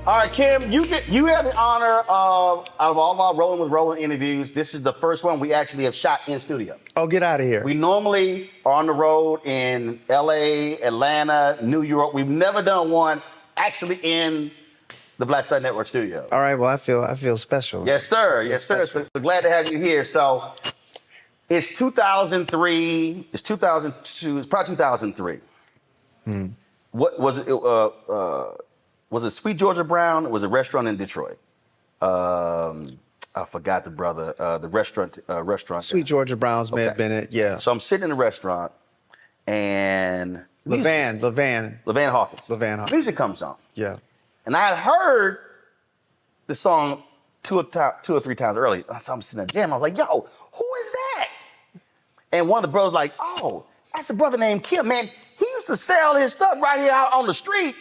All right, Kim, you have the honor of, out of all of our Rolling with Roland interviews, this is the first one we actually have shot in studio. Oh, get out of here. We normally are on the road in LA, Atlanta, New York. We've never done one actually in the Black Star Network studio. All right, well, I feel special. Yes, sir. Yes, sir. So glad to have you here. So it's 2003. It's 2002. It's probably 2003. What was it? Was it Sweet Georgia Brown? It was a restaurant in Detroit. I forgot the brother. The restaurant. Sweet Georgia Brown's may have been it. Yeah. So I'm sitting in the restaurant, and Levan Hawkins. Music comes on. Yeah. And I had heard the song two or three times earlier. So I'm sitting at the jam. I was like, yo, who is that? And one of the brothers like, oh, that's a brother named Kim, man. He used to sell his stuff right here out on the street.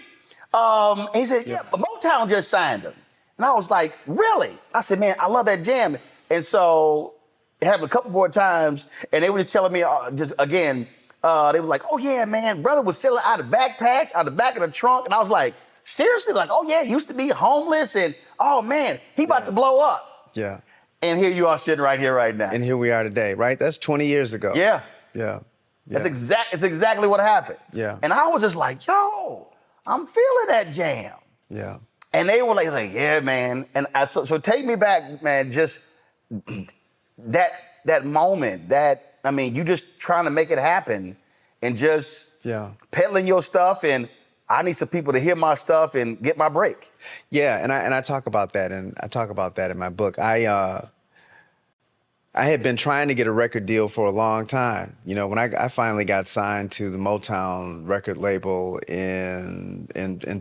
And he said, yeah, but Motown just signed him. And I was like, really? I said, man, I love that jam. And so it happened a couple more times, and they were just telling me, they were like, oh yeah, man, brother was selling out of backpacks, out the back of the trunk. And I was like, seriously? Like, oh yeah, he used to be homeless, and oh man, he about to blow up. Yeah. And here you are sitting right here, right now. And here we are today, right? That's 20 years ago. Yeah. Yeah. It's exactly what happened. Yeah. And I was just like, yo, I'm feeling that jam. Yeah. And they were like, yeah, man. And so take me back, man, just that moment, you just trying to make it happen and just peddling your stuff, and I need some people to hear my stuff and get my break. Yeah, and I talk about that, and I talk about that in my book. I had been trying to get a record deal for a long time. You know, when I finally got signed to the Motown record label in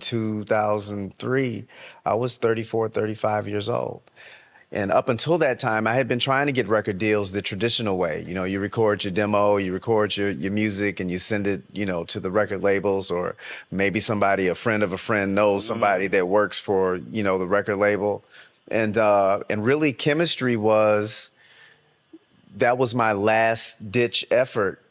2003, I was 34, 35 years old. And up until that time, I had been trying to get record deals the traditional way. You know, you record your demo, you record your music, and you send it, you know, to the record labels, or maybe a friend of a friend knows somebody that works for, you know, the record label. And really, Chemistry was my last ditch effort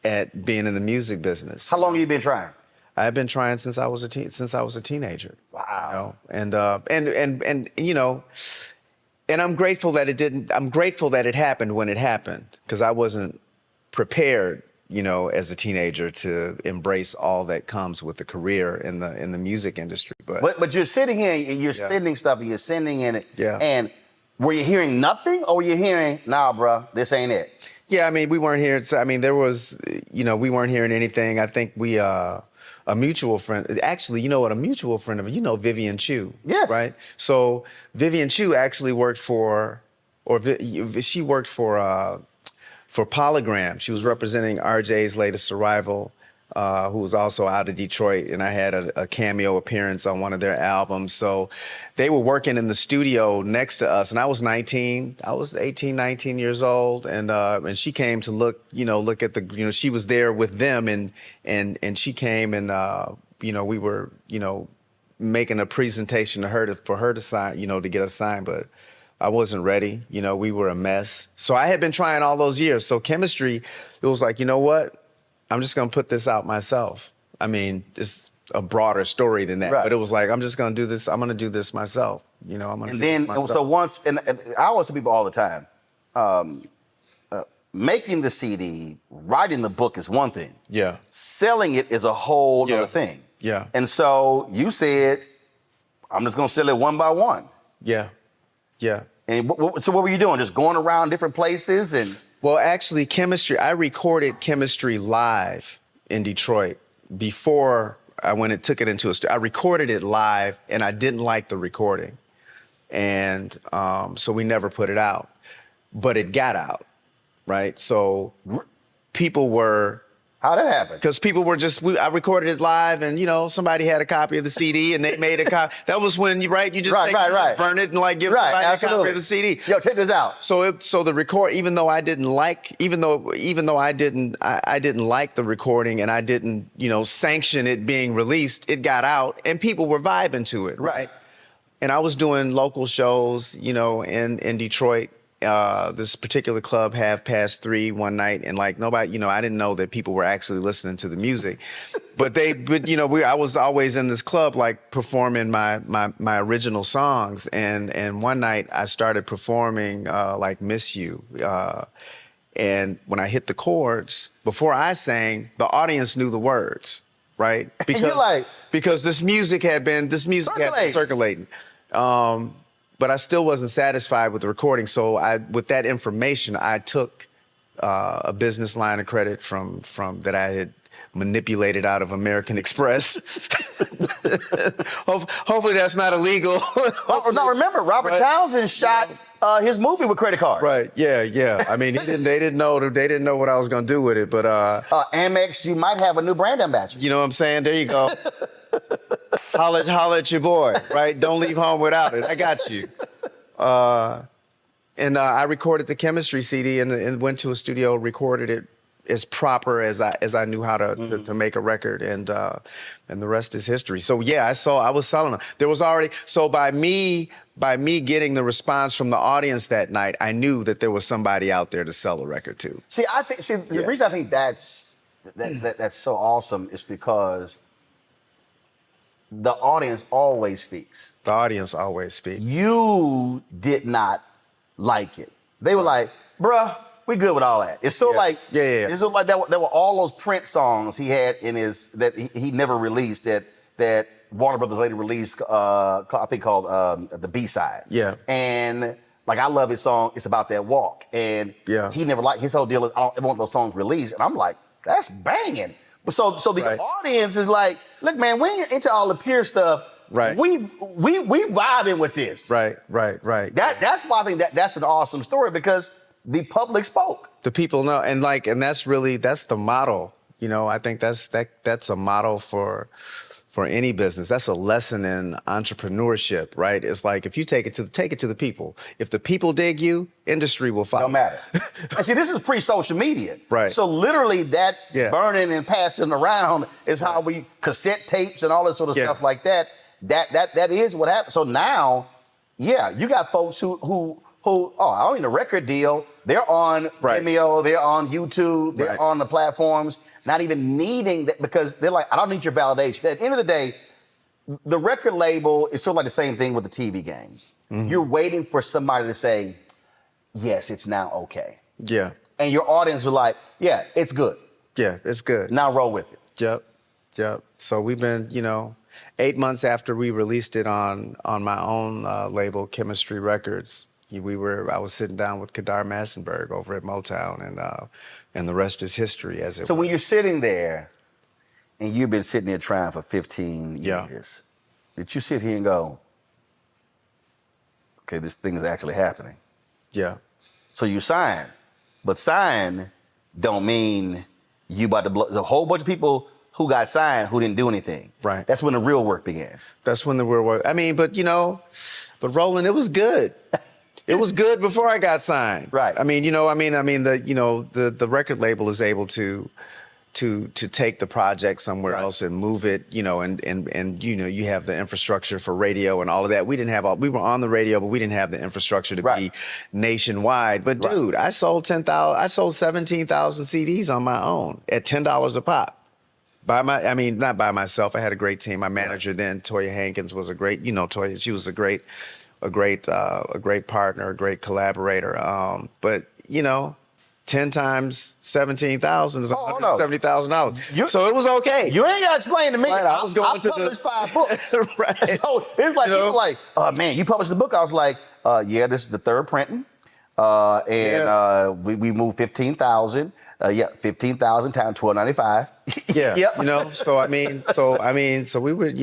at being in the music business. How long have you been trying? I've been trying since I was a teenager. Wow. You know? And you know, and I'm grateful that it happened when it happened, because I wasn't prepared, you know, as a teenager to embrace all that comes with a career in the music industry. But you're sitting here and you're sending stuff and you're sending in it. Yeah. And were you hearing nothing, or were you hearing, nah, bro, this ain't it? Yeah, I mean, we weren't hearing, we weren't hearing anything. I think a mutual friend, actually, you know what, a mutual friend of, you know, Vivian Chu. Yes. Right? So Vivian Chu actually worked for Polygram. She was representing RJ's latest arrival, who was also out of Detroit, and I had a cameo appearance on one of their albums. So they were working in the studio next to us, and I was 19. I was 18, 19 years old, and she came to look at the, you know, she was there with them, and she came, and you know, we were, you know, making a presentation to her for her to sign, you know, to get us signed, but I wasn't ready. You know, we were a mess. So I had been trying all those years. So Chemistry, it was like, you know what? I'm just going to put this out myself. I mean, it's a broader story than that, but it was like, I'm just going to do this. I'm going to do this myself. You know, I'm going to do this myself. So once, and I always tell people all the time, making the CD, writing the book is one thing. Yeah. Selling it is a whole other thing. Yeah. And so you said, I'm just going to sell it one by one. Yeah. Yeah. And so what were you doing? Just going around different places and... Well, actually, Chemistry, I recorded Chemistry live in Detroit before I went and took it into a studio. I recorded it live, and I didn't like the recording. And so we never put it out. But it got out, right? So people were... How'd that happen? Because people were I recorded it live, and, you know, somebody had a copy of the CD, and they made a copy. That was when, you just just burn it and, like, give somebody a copy of the CD. Yo, check this out. So the record, even though I didn't like the recording, and I didn't, you know, sanction it being released, it got out, and people were vibing to it, right? And I was doing local shows, you know, in Detroit. This particular club, Half Past 3, one night, and like nobody, you know, I didn't know that people were actually listening to the music. but you know, I was always in this club, like performing my original songs. And one night I started performing like Miss You. And when I hit the chords, before I sang, the audience knew the words, right? Because this music had been circulating. But I still wasn't satisfied with the recording. So with that information, I took a business line of credit from that I had manipulated out of American Express. Hopefully that's not illegal. No, remember, Robert Townsend shot his movie with credit cards. Right. Yeah. I mean, they didn't know what I was gonna do with it, but Amex, you might have a new brand ambassador. You know what I'm saying? There you go. Holla at your boy, right? Don't leave home without it. I got you. And I recorded the chemistry CD and went to a studio, recorded it as proper as I knew how to make a record, and the rest is history. So yeah, I was selling them. There was already, so by me getting the response from the audience that night, I knew that there was somebody out there to sell a record to. The reason I think that's so awesome is because the audience always speaks. The audience always speaks. You did not like it. They were like, bruh, we good with all that. It's so like, it's so like there were all those Prince songs he had in his, that he never released, that Warner Brothers later released, I think called the B-side. Yeah. And like, I love his song, It's About That Walk. And he never liked, his whole deal is, I don't ever want those songs released. And I'm like, that's banging. So the audience is like, look, man, we ain't into all the pure stuff. Right. We vibing with this. Right. That's why I think that's an awesome story, because the public spoke. The people know, and that's the model. You know, I think that's a model for any business. That's a lesson in entrepreneurship, right? It's like, if you take it to the people. If the people dig you, industry will follow. Don't matter. And see, this is pre-social media. Right. So literally that burning and passing around is how we, cassette tapes and all this sort of stuff like that. That is what happened. So now, you got folks who I don't need a record deal. They're on Vimeo, they're on YouTube, they're on the platforms, not even needing that, because they're like, I don't need your validation. At the end of the day, the record label is sort of like the same thing with the TV game. Mm-hmm. You're waiting for somebody to say, yes, it's now okay. Yeah. And your audience was like, yeah, it's good. Yeah, it's good. Now roll with it. Yep. So we've been, 8 months after we released it on my own label, Chemistry Records. I was sitting down with Kadar Massenberg over at Motown, and the rest is history, as it So were. when you're sitting there, and you've been sitting there trying for 15 years, did you sit here and go, okay, this thing is actually happening? Yeah. So you sign, but sign don't mean you about to blow. There's a whole bunch of people who got signed who didn't do anything. Right. That's when the real work began. That's when the real work. I mean, but Roland, it was good. It was good before I got signed. Right. The record label is able to take the project somewhere else and move it, and you have the infrastructure for radio and all of that. We were on the radio, but we didn't have the infrastructure to be nationwide. But dude, I sold 17,000 CDs on my own at $10 a pop. Not by myself. I had a great team. My manager then, Toya Hankins, was a great, Toya, she was a great partner, a great collaborator. But 10 times 17,000 is $170,000. So it was okay. You ain't got to explain to me. Right, I published 5 books. Right. So it's like, people like, man, you published the book. I was like, this is the 3rd printing. We moved 15,000. 15,000 times $12.95. Yeah. So we were,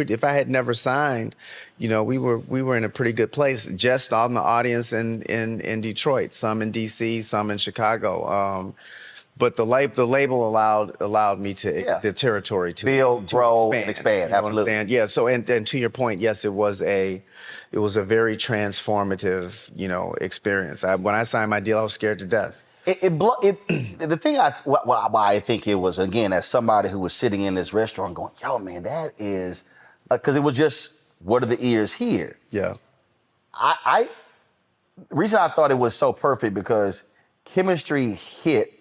if I had never signed, we were in a pretty good place, just on the audience in Detroit, some in DC, some in Chicago. But the label allowed me to the territory to build, grow, and expand. Absolutely. Yeah. So and to your point, yes, it was a very transformative, experience. When I signed my deal, I was scared to death. The thing why I think it was, again, as somebody who was sitting in this restaurant going, yo, man, that is, because it was just, what are the ears here? Yeah. The reason I thought it was so perfect, because chemistry hit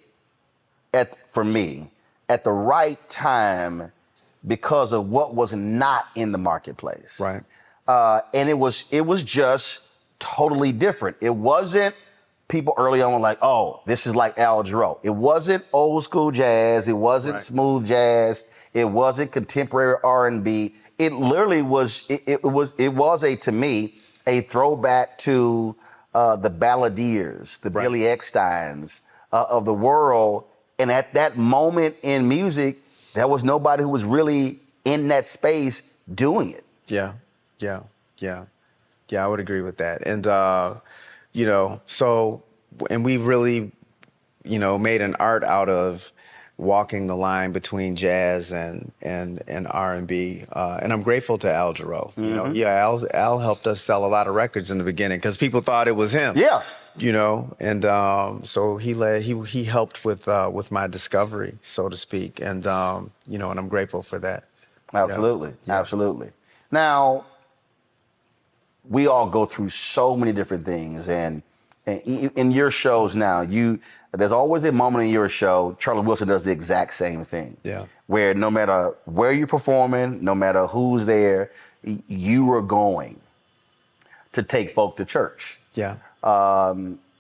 for me at the right time because of what was not in the marketplace. Right. And it was just totally different. It wasn't people early on were like, oh, this is like Al Jarreau. It wasn't old school jazz. It wasn't smooth jazz. It wasn't contemporary R&B. It literally was. It was to me a throwback to the balladeers, the Billy Ecksteins of the world. And at that moment in music, there was nobody who was really in that space doing it. Yeah. I would agree with that. And and we really, made an art out of walking the line between jazz and R&B. And I'm grateful to Al Jarreau. Al helped us sell a lot of records in the beginning because people thought it was him. Yeah. And so he helped with my discovery, so to speak. And and I'm grateful for that. Absolutely. Yeah. Absolutely. Now, we all go through so many different things, and in your shows now, there's always a moment in your show, Charlie Wilson does the exact same thing. Yeah. Where no matter where you're performing, no matter who's there, you are going to take folk to church. Yeah.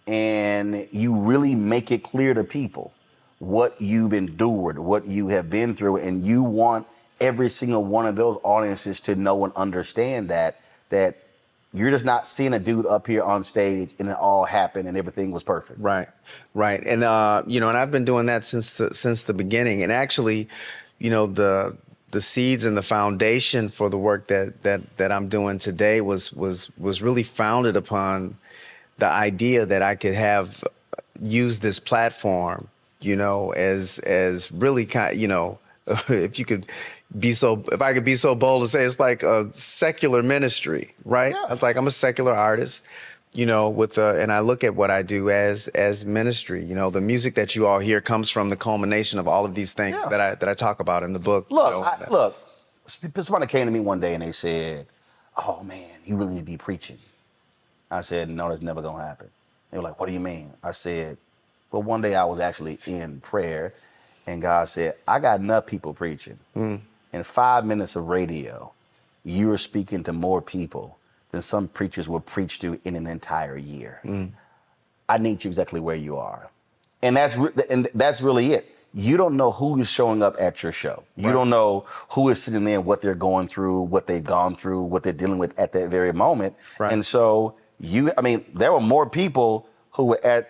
And you really make it clear to people what you've endured, what you have been through, and you want every single one of those audiences to know and understand that you're just not seeing a dude up here on stage and it all happened and everything was perfect. Right. And and I've been doing that since the beginning. And actually, the seeds and the foundation for the work that I'm doing today was really founded upon the idea that I could use this platform, as really if I could be so bold to say it's like a secular ministry, right? Yeah. It's like I'm a secular artist, and I look at what I do as ministry. The music that you all hear comes from the culmination of all of these things that I talk about in the book. Look, somebody came to me one day and they said, "Oh man, you really need to be preaching." I said, "No, that's never gonna happen." They were like, "What do you mean?" I said, "Well, one day I was actually in prayer, and God said, I got enough people preaching. In 5 minutes of radio, you are speaking to more people than some preachers will preach to in an entire year. I need you exactly where you are." And that's really it. You don't know who is showing up at your show. You don't know who is sitting there, what they're going through, what they've gone through, what they're dealing with at that very moment. Right. And so there were more people who were at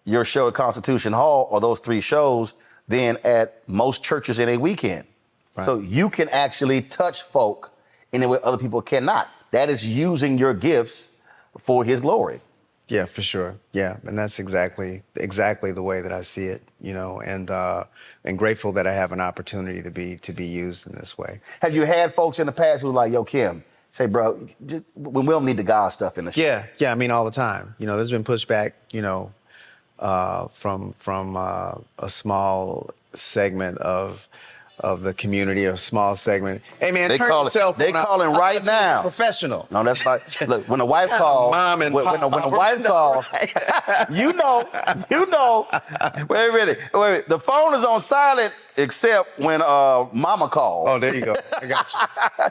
your show at Constitution Hall or those 3 shows than at most churches in a weekend. Right. So you can actually touch folk in a way other people cannot. That is using your gifts for his glory. Yeah, for sure. Yeah, and that's exactly the way that I see it, and grateful that I have an opportunity to be used in this way. Have you had folks in the past who were like, "Yo, Kim, say, bro, we don't need the God stuff in the show"? Yeah. I mean, all the time. There's been pushback, from a small segment of the community, a small segment. Hey man, they calling right now. Professional. No, that's not. Look, when the wife calls, Mom and when the wife calls, you know. Wait a minute. The phone is on silent except when Mama calls. Oh, there you go. I got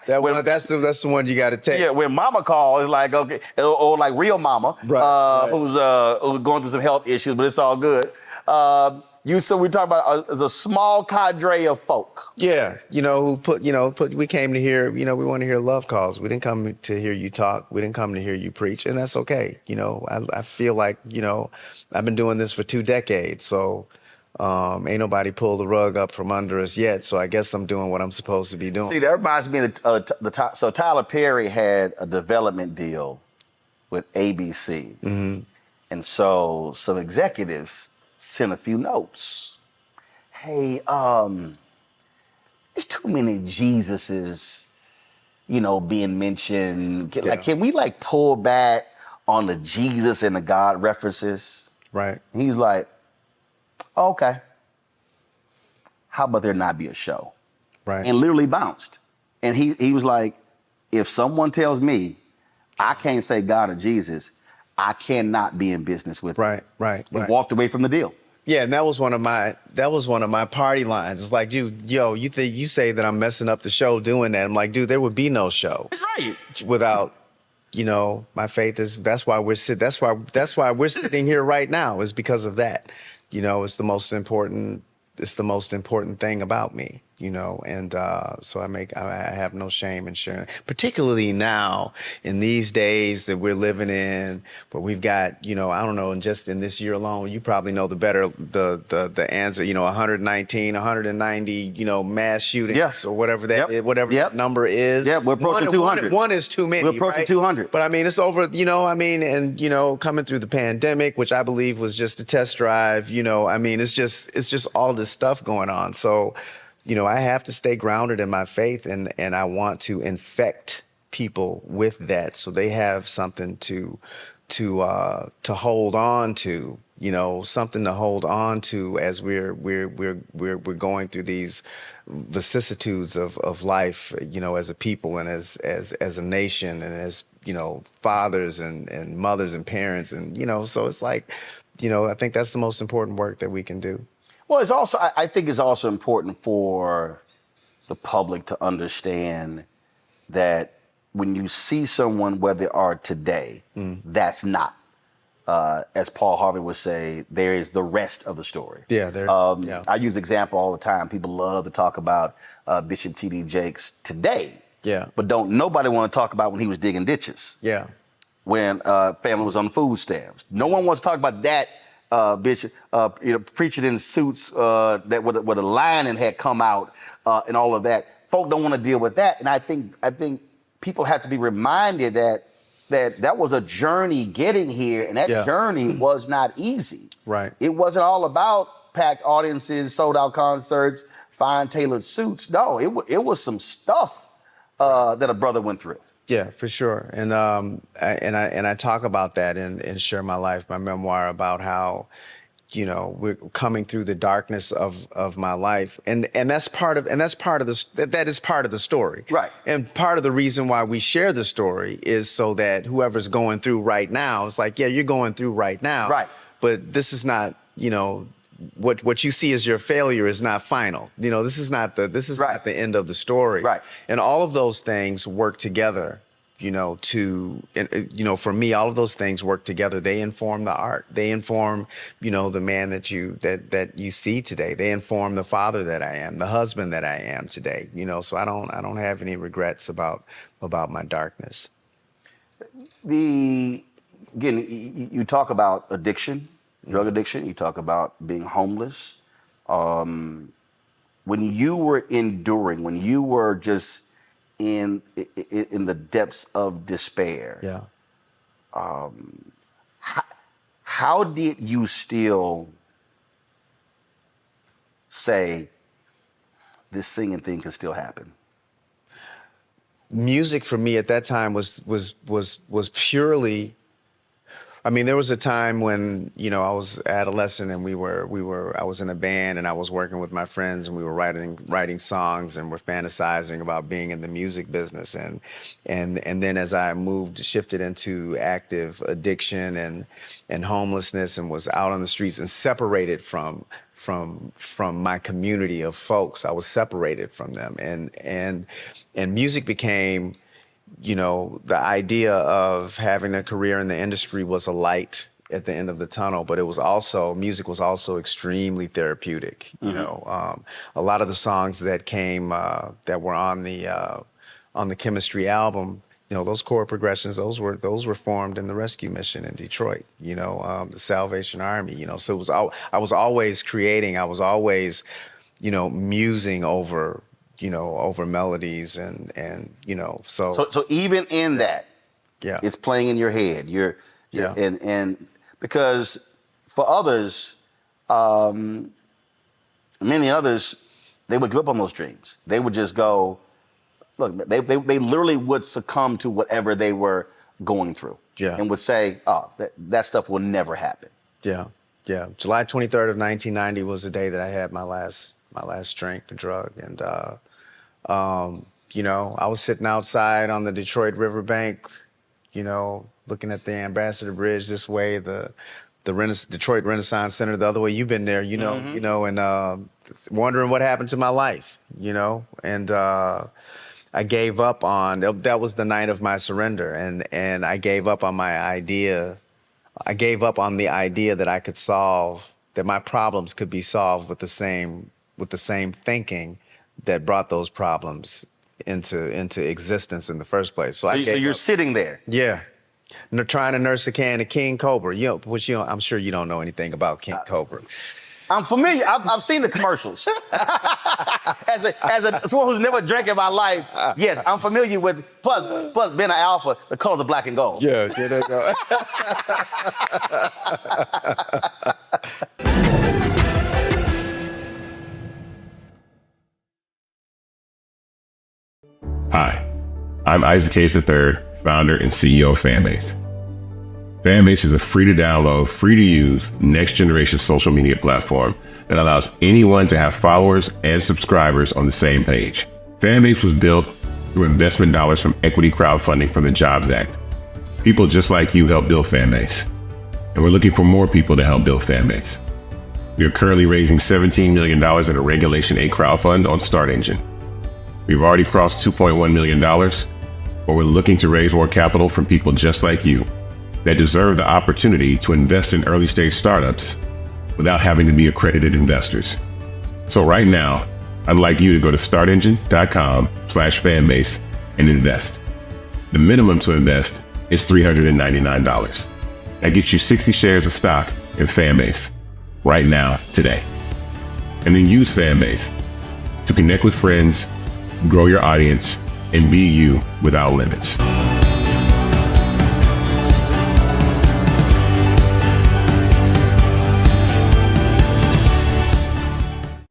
you. That's the one you got to take. Yeah, when Mama calls, it's like okay, or like real Mama, right. Who's going through some health issues, but it's all good. So we talk about as a small cadre of folk. Yeah, we came to hear, we want to hear love calls. We didn't come to hear you talk. We didn't come to hear you preach, and that's okay. I feel like, I've been doing this for 2 decades, so ain't nobody pulled the rug up from under us yet. So I guess I'm doing what I'm supposed to be doing. See, that reminds me of so Tyler Perry had a development deal with ABC, and so some executives sent a few notes. Hey, there's too many Jesuses, being mentioned. Can we pull back on the Jesus and the God references? Right. And he's like, okay. How about there not be a show? Right. And literally bounced. And he was like, if someone tells me I can't say God or Jesus, I cannot be in business with them. Right. And walked away from the deal. Yeah, and that was one of my party lines. It's like, dude, you say that I'm messing up the show doing that. I'm like, dude, there would be no show Right. without, my faith is that's why we're sitting here right now, is because of that. It's the most important thing about me, and so I have no shame in sharing, particularly now in these days that we're living in, where we've got, I don't know, and just in this year alone, you probably know the answer, 119, 190, mass shootings or whatever that number is. Yeah, we're approaching 200. One is too many. We're approaching 200. But I mean, it's over, and coming through the pandemic, which I believe was just a test drive, it's just all this stuff going on. So, I have to stay grounded in my faith, and I want to infect people with that, so they have something to hold on to, something to hold on to as we're going through these vicissitudes of life, as a people and as a nation, and as fathers and mothers and parents, and so it's like, I think that's the most important work that we can do. Well, it's also, I think it's also important for the public to understand that when you see someone where they are today, that's not, as Paul Harvey would say, there is the rest of the story. Yeah, I use the example all the time. People love to talk about Bishop T.D. Jakes today. Yeah. But nobody want to talk about when he was digging ditches. Yeah. When family was on food stamps. No one wants to talk about that bishop, preaching in suits where the lining had come out and all of that. Folk don't want to deal with that, and I think people have to be reminded that was a journey getting here, and that journey was not easy. Right. It wasn't all about packed audiences, sold out concerts, fine tailored suits. No, it was some stuff that a brother went through. Yeah, for sure. And I talk about that in Share My Life, my memoir, about how, we're coming through the darkness of my life. And that's part of that is part of the story. Right. And part of the reason why we share the story is so that whoever's going through right now, it's like, yeah, you're going through right now. Right. But this is not, what you see as your failure is not final. This is not the end of the story. Right. And all of those things work together, for me, all of those things work together. They inform the art. They inform, the man that you see today. They inform the father that I am, the husband that I am today. So I don't have any regrets about my darkness. Again, you talk about addiction, drug addiction. You talk about being homeless. When you were enduring, when you were just in the depths of despair, how did you still say this singing thing can still happen? Music for me at that time was purely. I mean, there was a time when, I was adolescent and I was in a band and I was working with my friends and we were writing songs and we're fantasizing about being in the music business. And then as I shifted into active addiction and homelessness and was out on the streets and separated from my community of folks, I was separated from them. And music became, the idea of having a career in the industry was a light at the end of the tunnel, but music was also extremely therapeutic. A lot of the songs that came, that were on the Chemistry album, those chord progressions, those were formed in the rescue mission in Detroit, the Salvation Army, so it was I was always creating, I was always, musing over melodies and so even in that, it's playing in your head. And because for others, many others, they would give up on those dreams. They would just go, look, they literally would succumb to whatever they were going through, and would say, oh, that stuff will never happen. Yeah. July 23rd of 1990 was the day that I had my last drink, a drug, and I was sitting outside on the Detroit riverbank, looking at the Ambassador Bridge this way, the Detroit Renaissance Center the other way. You've been there, you know, and wondering what happened to my life, you know, and I gave up on, that was the night of my surrender, and I gave up on my idea. I gave up on the idea that I could solve, that my problems could be solved with the same thinking that brought those problems into existence in the first place. So you're sitting there. Yeah. Trying to nurse a can of King Cobra, I'm sure you don't know anything about King Cobra. I'm familiar. I've seen the commercials. as someone who's never drank in my life, yes, I'm familiar with. Plus being an alpha, the colors of black and gold. Yeah, there you go. Hi, I'm Isaac Hayes III, founder and CEO of Fanbase. Fanbase is a free-to-download, free-to-use, next-generation social media platform that allows anyone to have followers and subscribers on the same page. Fanbase was built through investment dollars from equity crowdfunding from the Jobs Act. People just like you help build Fanbase, and we're looking for more people to help build Fanbase. We are currently raising $17 million in a Regulation A crowdfund on StartEngine. We've already crossed $2.1 million, but we're looking to raise more capital from people just like you that deserve the opportunity to invest in early stage startups without having to be accredited investors. So right now, I'd like you to go to startengine.com/fanbase and invest. The minimum to invest is $399. That gets you 60 shares of stock in Fanbase right now, today. And then use Fanbase to connect with friends, grow your audience, and be you without limits.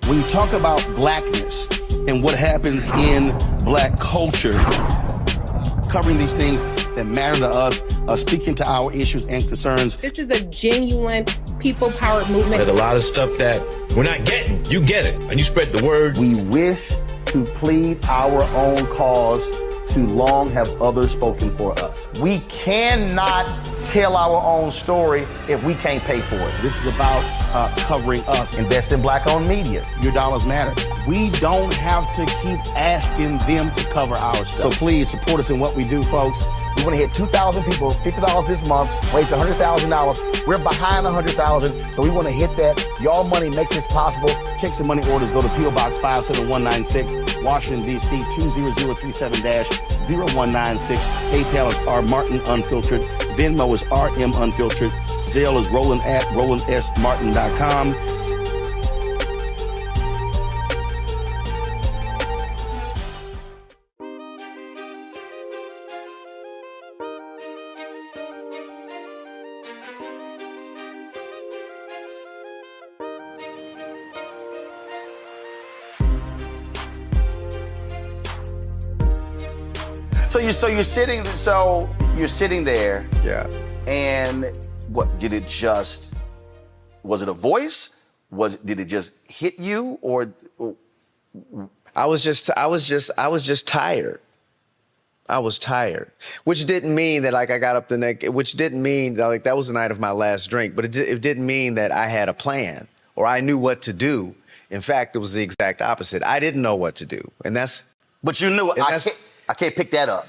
When you talk about blackness and what happens in black culture, covering these things that matter to us, speaking to our issues and concerns. This is a genuine people-powered movement. There's a lot of stuff that we're not getting. You get it, and you spread the word. We wish to plead our own cause. Too long have others spoken for us. We cannot tell our own story if we can't pay for it. This is about covering us. Invest in black-owned media. Your dollars matter. We don't have to keep asking them to cover our stuff. So please support us in what we do, folks. We want to hit 2,000 people, $50 this month, raise $100,000. We're behind 100,000, so we want to hit that. Y'all money makes this possible. Checks and money orders go to P.O. Box 57196, Washington, D.C. 20037-0196. PayPal is R Martin Unfiltered. Venmo is RM Unfiltered. Zelle is Roland at RolandSMartin.com. So you're sitting there. Yeah. And what did it just? Was it a voice? Did it just hit you, or? I was just tired. I was tired, which didn't mean that like I got up the next. Which didn't mean that like that was the night of my last drink. But it didn't mean that I had a plan or I knew what to do. In fact, it was the exact opposite. I didn't know what to do, and that's. But you knew. I can't pick that up.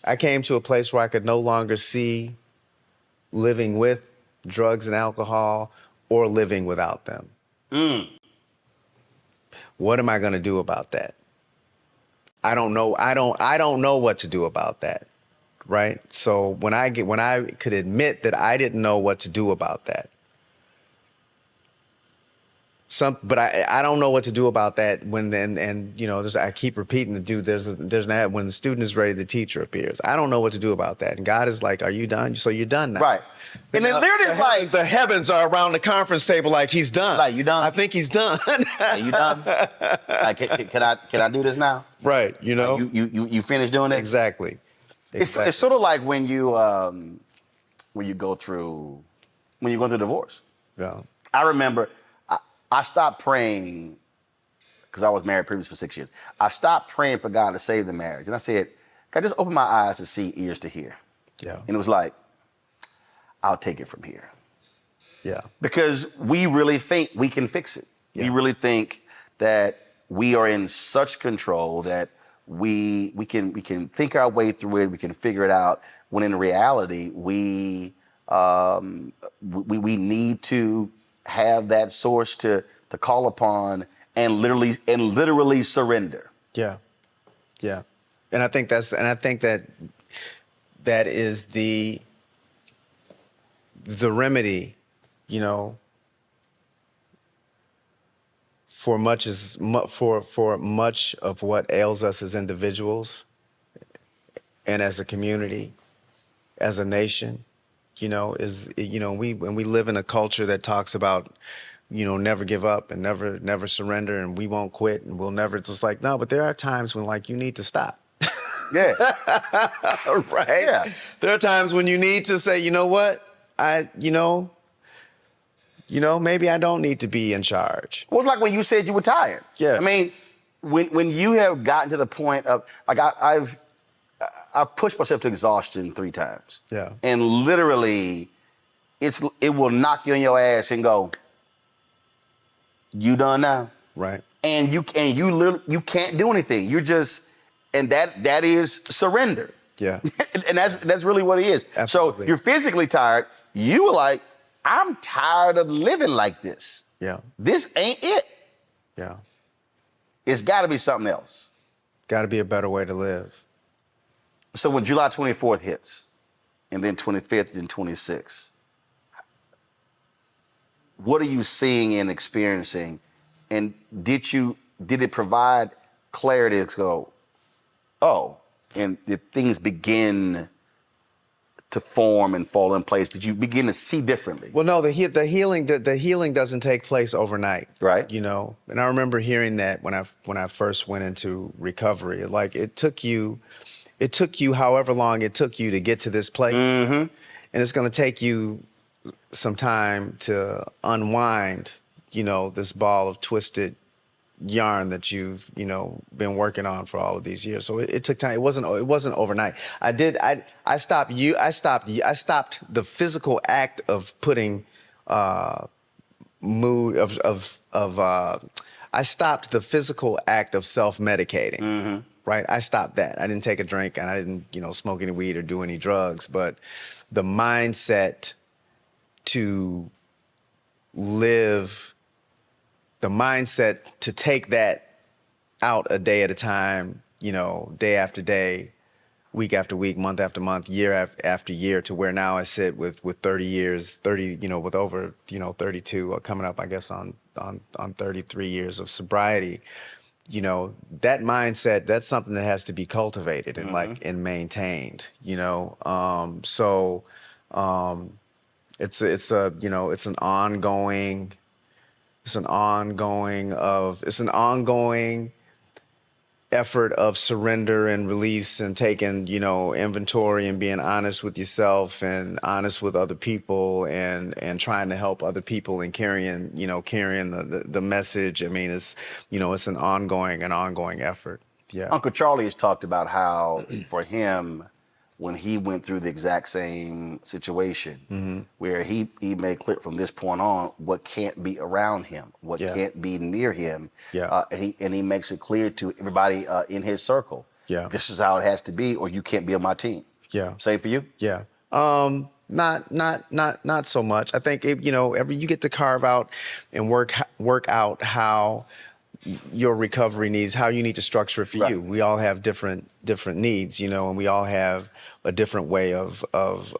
I came to a place where I could no longer see living with drugs and alcohol or living without them. What am I going to do about that? I don't know. I don't know what to do about that. Right? So when I could admit that I didn't know what to do about that. But I don't know what to do about that when I keep repeating the dude. There's an ad when the student is ready, the teacher appears. I don't know what to do about that. And God is like, "Are you done?" So you're done now, right? And then literally, like the heavens are around the conference table, like he's done. Like you done? I think he's done. Are you done? Like, can I do this now? Right. You know. You finished doing it? Exactly. It's sort of like when you go through divorce. Yeah. I remember. I stopped praying because I was married previously for 6 years. I stopped praying for God to save the marriage. And I said, God, just open my eyes to see, ears to hear. Yeah. And it was like, I'll take it from here. Yeah. Because we really think we can fix it. Yeah. We really think that we are in such control that we can think our way through it. We can figure it out. When in reality, we need to have that source to call upon and literally surrender. Yeah. Yeah. And I think that is the remedy, you know, for much of what ails us as individuals and as a community, as a nation, you know, when we live in a culture that talks about, you know, never give up and never surrender, and we won't quit and we'll never, it's just like, no, but there are times when, like, you need to stop. Yeah. Right? Yeah. There are times when you need to say, you know what, maybe I don't need to be in charge. Well, it's like when you said you were tired. Yeah. I mean, when you have gotten to the point of, like, I've pushed myself to exhaustion 3 times. Yeah. And literally, it will knock you on your ass and go, you done now? Right. And you literally, you can't do anything. You're just, and that is surrender. Yeah. And that's really what it is. Absolutely. So you're physically tired. You were like, I'm tired of living like this. Yeah. This ain't it. Yeah. It's got to be something else. Got to be a better way to live. So when July 24th hits, and then 25th and 26th, what are you seeing and experiencing? And did it provide clarity to go, oh, and did things begin to form and fall in place? Did you begin to see differently? Well, no, the healing doesn't take place overnight, Right. You know, and I remember hearing that when I first went into recovery. Like, it took you however long it took you to get to this place, and it's going to take you some time to unwind, you know, this ball of twisted yarn that you've, you know, been working on for all of these years. So it took time. It wasn't overnight. I stopped the physical act of putting I stopped the physical act of self-medicating. Right? I stopped that. I didn't take a drink and I didn't, you know, smoke any weed or do any drugs, but the mindset to take that out a day at a time, you know, day after day, week after week, month after month, year after year, to where now I sit with 30 years, with over, 32 coming up, I guess, on 33 years of sobriety. You know, that mindset, that's something that has to be cultivated and and maintained, you know. It's an ongoing effort of surrender and release and taking, you know, inventory and being honest with yourself and honest with other people and trying to help other people and carrying the message. I mean, it's an ongoing effort. Yeah. Uncle Charlie has talked about how for him, when he went through the exact same situation, where he made clear from this point on what can't be around him, what can't be near him, and he makes it clear to everybody in his circle, this is how it has to be, or you can't be on my team. Yeah. Same for you? Yeah. Not so much. I think you get to carve out and work out how your recovery needs, how you need to structure it for you. We all have different needs, you know, and we all have a different way of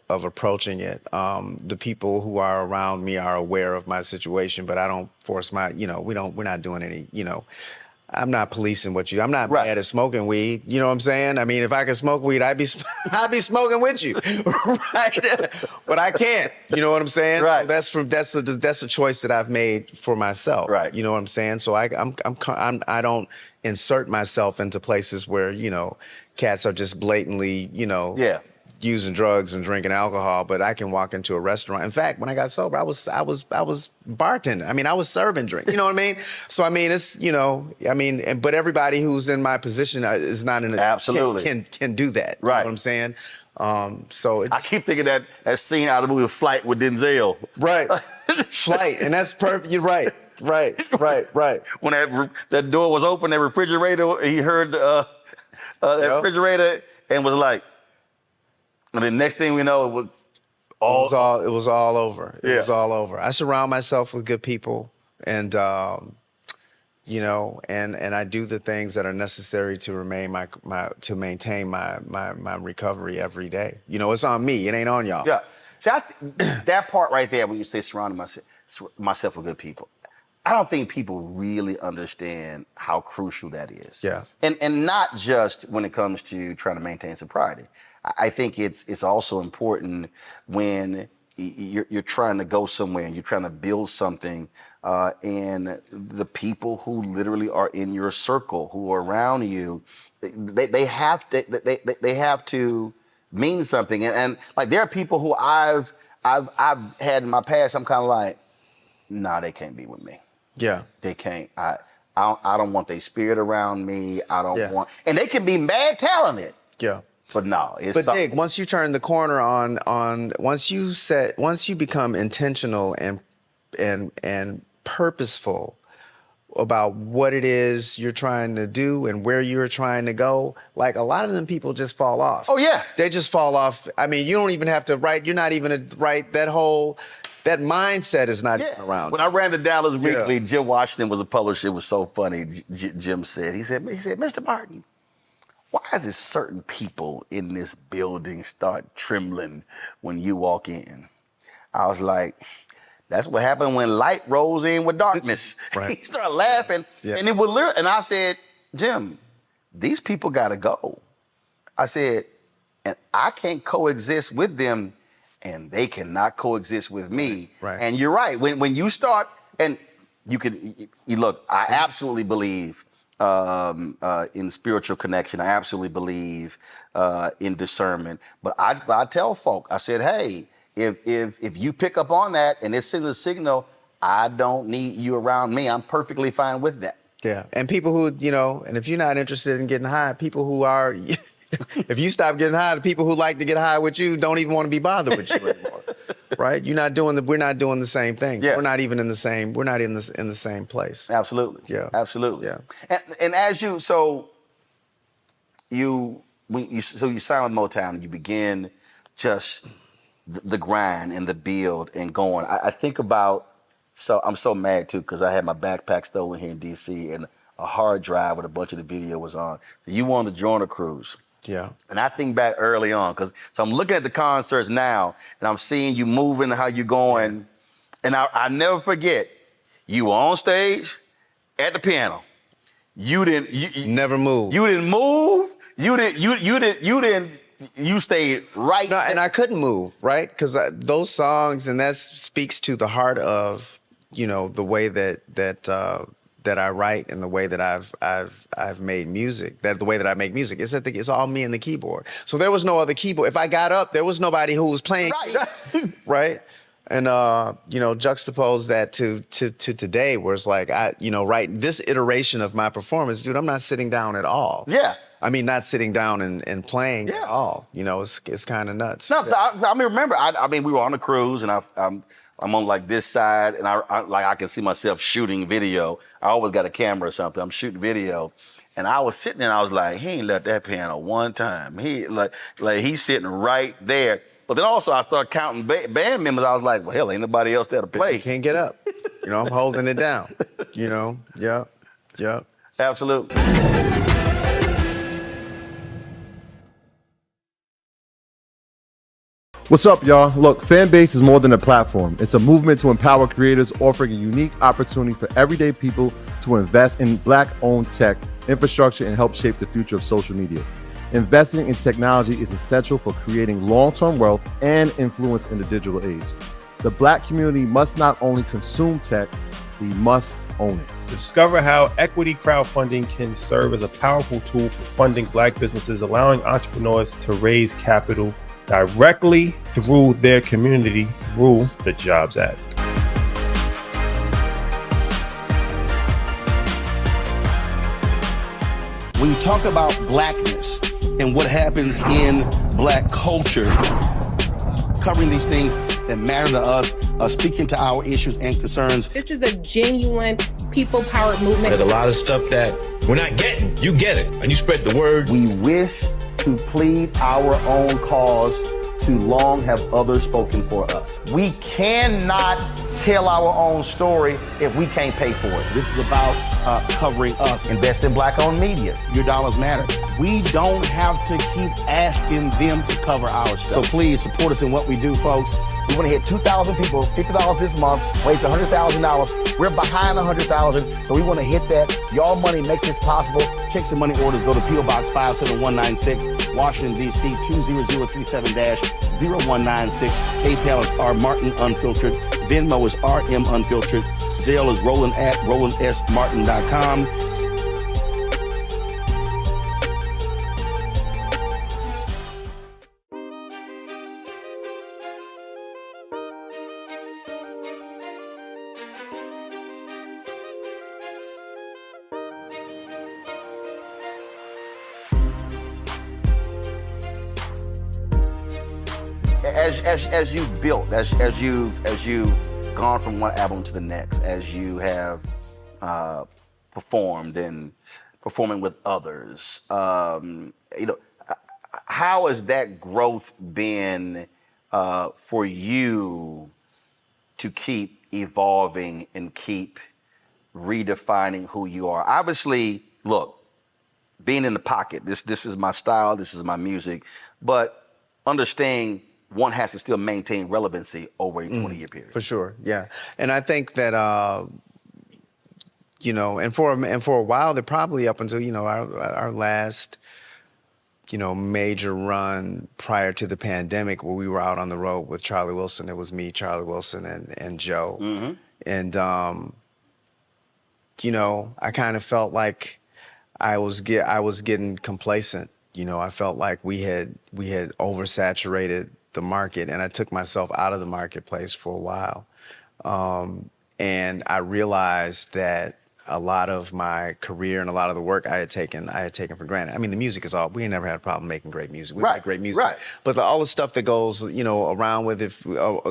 approaching it. The people who are around me are aware of my situation, but I don't force we're not doing any, I'm not policing I'm not bad at smoking weed. You know what I'm saying? I mean, if I could smoke weed, I'd be smoking with you, right? But I can't. You know what I'm saying? Right. So that's a choice that I've made for myself. Right. You know what I'm saying? So I don't insert myself into places where cats are just blatantly using drugs and drinking alcohol, but I can walk into a restaurant. In fact, when I got sober, I was bartending. I mean, I was serving drinks. You know what I mean? So I mean, it's but everybody who's in my position is not in a absolutely can do that. Right. You know what I'm saying? So it, I keep thinking that scene out of the movie Flight with Denzel. right, Flight, and that's perfect. You're right. When that door was open, that refrigerator, he heard that refrigerator and was like, and the next thing we know, it was all over. It was all over. I surround myself with good people, and you know, and I do the things that are necessary to maintain my recovery every day. You know, it's on me. It ain't on y'all. Yeah. See, that part right there, when you say surrounding myself with good people, I don't think people really understand how crucial that is. Yeah. And not just when it comes to trying to maintain sobriety. I think it's also important when you're trying to go somewhere and you're trying to build something, and the people who literally are in your circle, who are around you, they have to mean something. And like there are people who I've had in my past. I'm kind of like, nah, they can't be with me. Yeah, they can't. I don't want their spirit around me. I don't want, and they can be mad talented. Yeah. But no, it's but something. Nick, once you turn the corner on once you become intentional and purposeful about what it is you're trying to do and where you're trying to go, like a lot of them people just fall off. Oh yeah, they just fall off. I mean, you don't even have to write. You're not even that mindset is not even around. When I ran the Dallas Weekly, Jim Washington was a publisher. It was so funny. Jim said, he said, Mr. Martin, why is it certain people in this building start trembling when you walk in? I was like, that's what happened when light rolls in with darkness. Right. He started laughing, and it was literally, and I said, Jim, these people gotta go. I said, and I can't coexist with them, and they cannot coexist with me. Right. And you're right. When you start, and you look, I absolutely believe in spiritual connection. I absolutely believe in discernment. But I tell folk, I said, hey, if you pick up on that and it sends a signal, I don't need you around me. I'm perfectly fine with that. Yeah. And people who, you know, and if you're not interested in getting high, people who are, if you stop getting high, the people who like to get high with you don't even want to be bothered with you anymore. Right? We're not doing the same thing. Yeah. We're not even in the same, we're not in the same place. Absolutely. Yeah. Absolutely. Yeah. And as you signed with Motown and you begin just the grind and the build and going. I think about, so I'm so mad too, because I had my backpack stolen here in DC and a hard drive with a bunch of the video was on. You wanted to join a cruise. Yeah. And I think back early on, so I'm looking at the concerts now and I'm seeing you moving, how you're going. And I never forget, you were on stage at the piano. You never moved. You didn't move. You stayed right there. And I couldn't move, right? Because those songs, and that speaks to the heart of, you know, the way that I write and the way that I've made music, the way that I make music, is that it's all me and the keyboard. So there was no other keyboard. If I got up, there was nobody who was playing, right? And you know, juxtapose that to today, where it's like this iteration of my performance, dude, I'm not sitting down at all. Yeah. I mean, not sitting down and playing at all. You know, it's kind of nuts. No, I mean, remember, I mean, we were on a cruise and I'm on like this side and I can see myself shooting video. I always got a camera or something. I'm shooting video. And I was sitting there and I was like, he ain't left that piano one time. He like he's sitting right there. But then also I started counting band members. I was like, well, hell, ain't nobody else there to play. You can't get up. You know, I'm holding it down. You know, yeah. Absolutely. What's up, y'all? Look, Fanbase is more than a platform. It's a movement to empower creators, offering a unique opportunity for everyday people to invest in Black-owned tech, infrastructure, and help shape the future of social media. Investing in technology is essential for creating long-term wealth and influence in the digital age. The Black community must not only consume tech, we must own it. Discover how equity crowdfunding can serve as a powerful tool for funding Black businesses, allowing entrepreneurs to raise capital directly through their community through the Jobs Act. When you talk about Blackness, and what happens in black culture, covering these things that matter to us, speaking to our issues and concerns. This is a genuine people-powered movement. There's a lot of stuff that we're not getting. You get it, and you spread the word. We wish to plead our own cause. Too long have others spoken for us. We cannot tell our own story if we can't pay for it. This is about covering us. Invest in black-owned media. Your dollars matter. We don't have to keep asking them to cover our stuff. So please support us in what we do, folks. We want to hit 2,000 people, $50 this month, raise $100,000. We're behind 100,000, so we want to hit that. Y'all money makes this possible. Checks and money orders go to P.O. Box 57196, Washington, D.C. 20037-0196. PayPal is R Martin Unfiltered. Venmo is RM Unfiltered. Zelle is Roland at RolandSMartin.com. As you've built, as you've gone from one album to the next, as you have performed and performing with others, how has that growth been for you to keep evolving and keep redefining who you are? Obviously, look, being in the pocket, this is my style, this is my music, but understanding one has to still maintain relevancy over a 20-year period. For sure, yeah. And I think that, and for a while, they're probably up until, our last, major run prior to the pandemic where we were out on the road with Charlie Wilson. It was me, Charlie Wilson, and Joe. Mm-hmm. And, I kind of felt like I was getting complacent. I felt like we had oversaturated the market, and I took myself out of the marketplace for a while. And I realized that a lot of my career and a lot of the work I had taken for granted. I mean, the music is all, we ain't never had a problem making great music. We make great music. Right. But all the stuff that goes, around with it,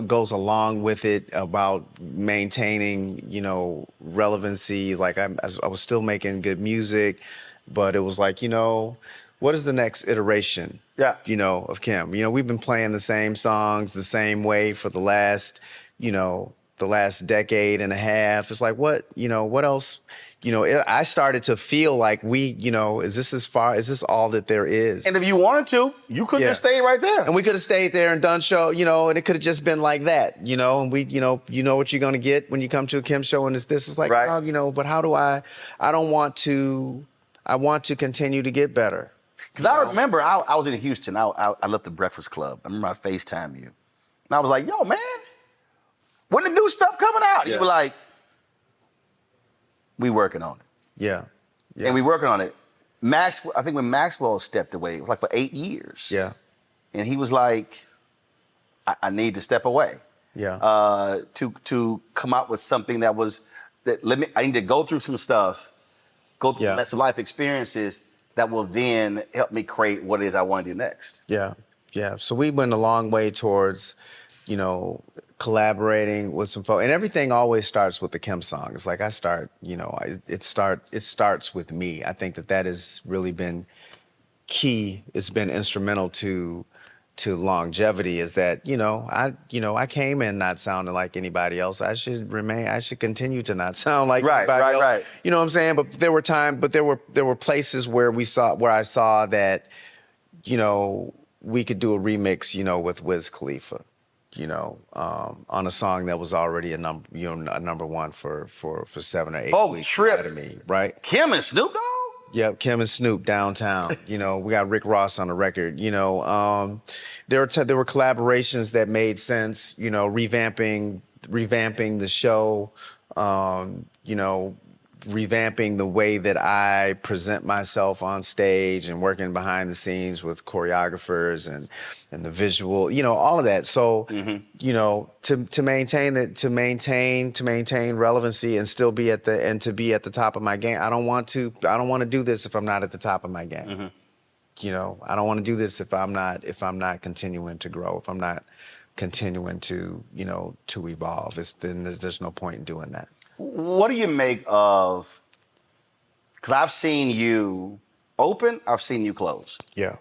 goes along with it about maintaining, relevancy. Like I was still making good music, but it was like, what is the next iteration? Of Kim. We've been playing the same songs the same way for the last, decade and a half. It's like, what else? I started to feel like is this all that there is? And if you wanted to, you could just stay right there. And we could have stayed there and done show, and it could have just been like that, and we, you know what you're going to get when you come to a Kim show and it's this. It's like, but how do I want to continue to get better. Because I remember I was in Houston. I left the Breakfast Club. I remember I FaceTimed you. And I was like, yo, man, when the new stuff coming out? You were like, we working on it. Yeah. And we working on it. I think when Maxwell stepped away, it was like for 8 years. Yeah. And he was like, I need to step away. Yeah. To come out with something I need to go through some stuff, go through some life experiences that will then help me create what it is I want to do next. Yeah, yeah. So we went a long way towards, collaborating with some folks. And everything always starts with the Kim song. It's like it starts with me. I think that has really been key. It's been instrumental to longevity, is that, I came in not sounding like anybody else. I should continue to not sound like anybody else. Right. You know what I'm saying? But there were places where I saw that, we could do a remix, with Wiz Khalifa, on a song that was already a number one for 7 or 8 weeks. Trip. Ahead of me, right? Kim and Snoop Dogg? Yep, Kim and Snoop downtown. We got Rick Ross on the record. There were collaborations that made sense. Revamping the show. Revamping the way that I present myself on stage and working behind the scenes with choreographers and the visual. all of that. So to maintain relevancy and still be at the top of my game. I don't want to do this if I'm not at the top of my game. you know, I don't want to do this if I'm not continuing to grow, if I'm not continuing to, you know, to evolve. Then there's no point in doing that. What do you make of, because I've seen you open, I've seen you close. Yeah.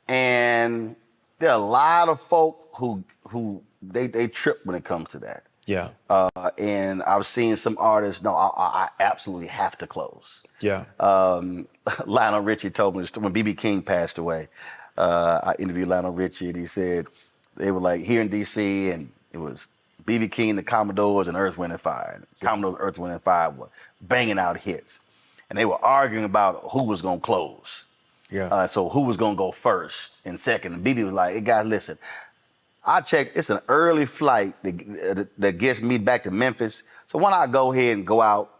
And there are a lot of folk who they trip when it comes to that. Yeah. And I've seen some artists, no, I absolutely have to close. Yeah. Lionel Richie told me when B.B. King passed away, I interviewed Lionel Richie and he said they were like here in D.C. and it was B.B. King, the Commodores, and Earth, Wind, and Fire. Commodores, Earth, Wind, and Fire were banging out hits. And they were arguing about who was going to close. Yeah. So who was going to go first and second. And BB was like, hey, guys, listen, I checked, it's an early flight that gets me back to Memphis. So why not go ahead and go out,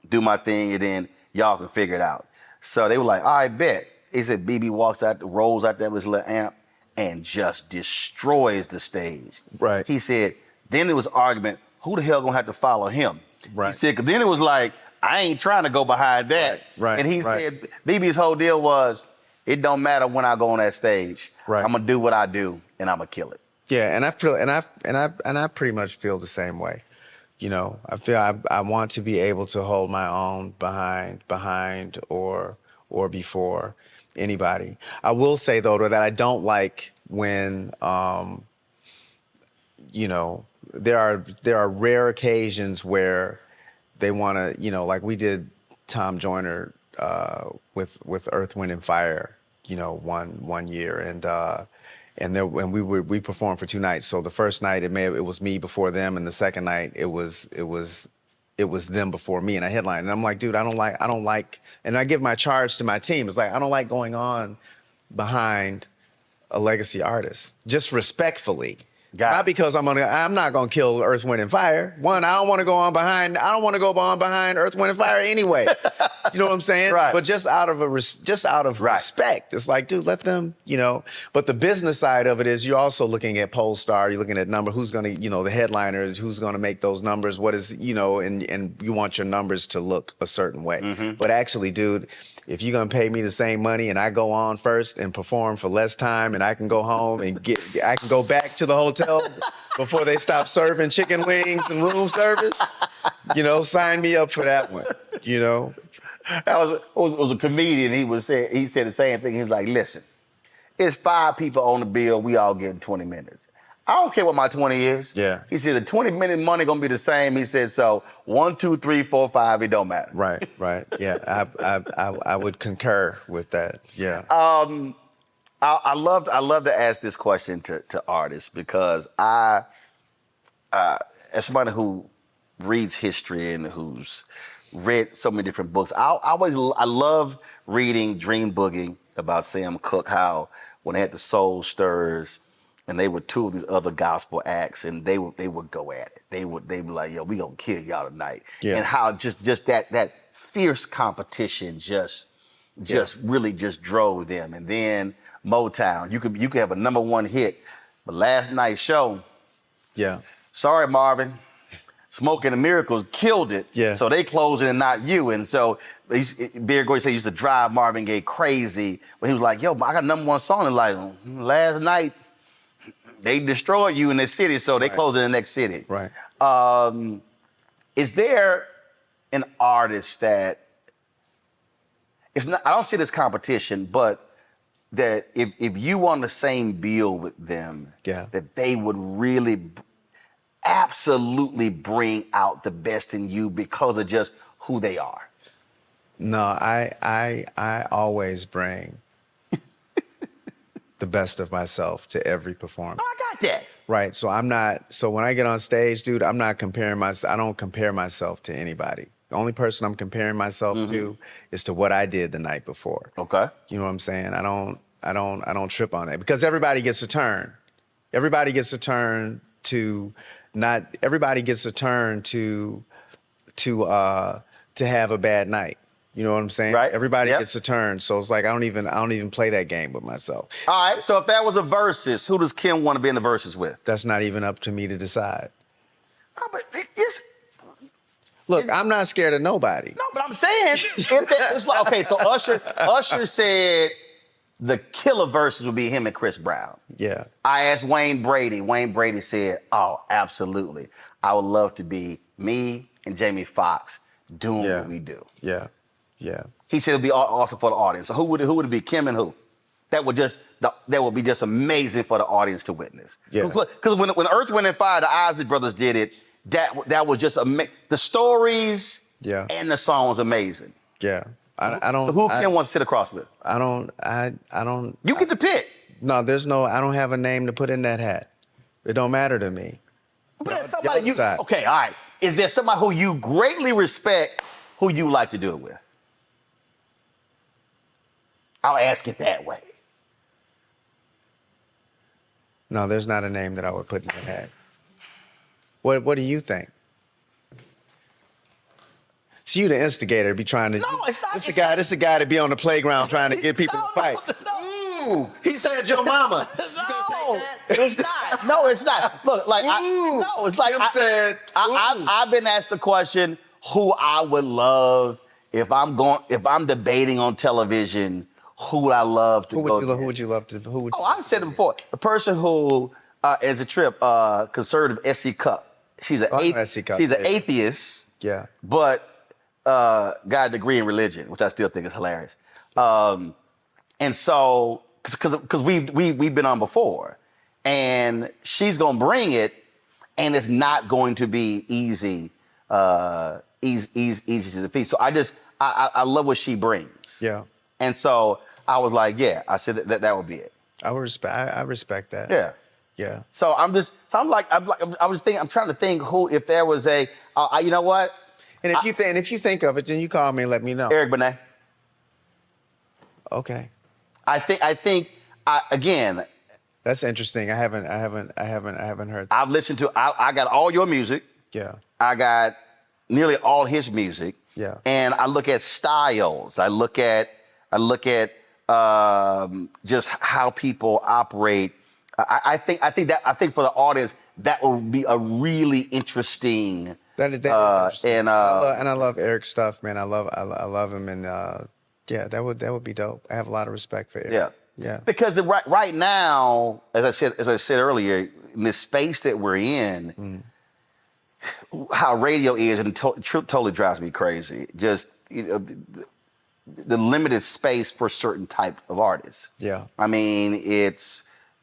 do my thing, and then y'all can figure it out. So they were like, all right, bet. He said BB rolls out there with his little amp and just destroys the stage. Right. He said, then there was argument, who the hell gonna have to follow him? Right. He said, because then it was like, I ain't trying to go behind that. Right. And he said, BB's whole deal was, it don't matter when I go on that stage. Right. I'm gonna do what I do, and I'm gonna kill it. Yeah, and I pretty much feel the same way. You know, I feel I want to be able to hold my own behind or before anybody. I will say though that I don't like when you know, there are rare occasions where they want to, you know, like we did Tom Joyner with Earth, Wind, and Fire, you know, one year, and we performed for 2 nights. So the first night it was me before them, and the second night it was them before me, and I headlined. And I'm like, dude, I don't like, and I give my charge to my team. It's like I don't like going on behind a legacy artist, just respectfully. Not because I'm not gonna kill Earth, Wind, and Fire. One, I don't want to go on behind Earth, Wind, and Fire anyway. You know what I'm saying? Right. But just out of respect, it's like, dude, let them, you know. But the business side of it is you're also looking at Polestar, you're looking at who's gonna, you know, the headliners, who's gonna make those numbers, what is, you know, and you want your numbers to look a certain way. Mm-hmm. But actually, dude, if you're gonna pay me the same money and I go on first and perform for less time and I can go home and I can go back to the hotel before they stop serving chicken wings and room service, you know, sign me up for that one, you know. That was a comedian. He said the same thing. He was like, listen, it's 5 people on the bill. We all getting 20 minutes. I don't care what my 20 is. Yeah. He said the 20-minute money gonna be the same. He said, so 1, 2, 3, 4, 5, it don't matter. Right. Yeah, I would concur with that. Yeah. I love to ask this question to artists because as somebody who reads history and who's read so many different books, I love reading Dream Boogie about Sam Cooke, how when they had the Soul Stirrers and they would tour these other gospel acts and they would go at it. They would be like, yo, we gonna kill y'all tonight. Yeah. And how just that fierce competition just really just drove them. And then Motown, you could have a #1 hit, but last night's show, yeah, sorry Marvin, Smoke and the Miracles killed it. Yeah. So they closed it and not you. And so Bear Gordy said he used to drive Marvin Gaye crazy, but he was like, yo, I got #1 song. And like, last night they destroyed you in this city, so they closed in the next city. Right. Is there an artist that it's not? I don't see this competition, but that if you on the same bill with them, that they would really absolutely bring out the best in you because of just who they are. No, I always bring the best of myself to every performance. Oh, I got that. Right. So when I get on stage, dude, I don't compare myself to anybody. The only person I'm comparing myself to is to what I did the night before. Okay. You know what I'm saying? I don't trip on that because everybody gets a turn. Everybody gets a turn to have a bad night. You know what I'm saying? Right. Everybody gets a turn. So it's like I don't even play that game with myself. All right. So if that was a versus, who does Kim want to be in the versus with? That's not even up to me to decide. Oh, but Look, I'm not scared of nobody. No, but I'm saying it's like, okay, so Usher said the killer verses would be him and Chris Brown. Yeah. I asked Wayne Brady. Wayne Brady said, "Oh, absolutely. I would love to be me and Jamie Foxx doing what we do." Yeah. Yeah. He said it'd be awesome for the audience. So who would it be? Kim and who? That would be just amazing for the audience to witness. Yeah. Because when Earth, Wind, and Fire, the Isley Brothers did it, that was just amazing. The stories and the song was amazing. Yeah. I don't. So who Kim wants to sit across with? I don't. You get to pick. No, I don't have a name to put in that hat. It don't matter to me. But there's somebody okay, all right. Is there somebody who you greatly respect who you like to do it with? I'll ask it that way. No, there's not a name that I would put in that hat. What do you think? So you the instigator, be trying to. No, it's not. This is a guy to be on the playground trying to get people to fight. Ooh, he said your mama. No, it's not. No, it's not. Look, like it's like I've been asked the question who I would love if I'm debating on television. Who would I love to go? Who would you love to? I've said it before. The person who is a trip conservative SC Cup. She's an atheist. Yeah. But got a degree in religion, which I still think is hilarious. And so, because we've been on before, and she's gonna bring it, and it's not going to be easy to defeat. So I love what she brings. Yeah. And so I was like, yeah, I said that would be it. I respect that. Yeah. Yeah. So I'm trying to think who, if there was a, you know what? And if you think of it, then you call me and let me know. Eric Benet. Okay. I think again. That's interesting. I haven't heard that. I've listened to, I got all your music. Yeah. I got nearly all his music. Yeah. And I look at styles. I look at just how people operate. I think for the audience that would be a really interesting. That is interesting. And I love Eric's stuff, man. I love him, and yeah, that would be dope. I have a lot of respect for Eric. Yeah. Yeah. Because right now, as I said earlier, in this space that we're in. How radio is, and totally drives me crazy. Just the limited space for certain type of artists. Yeah. I mean,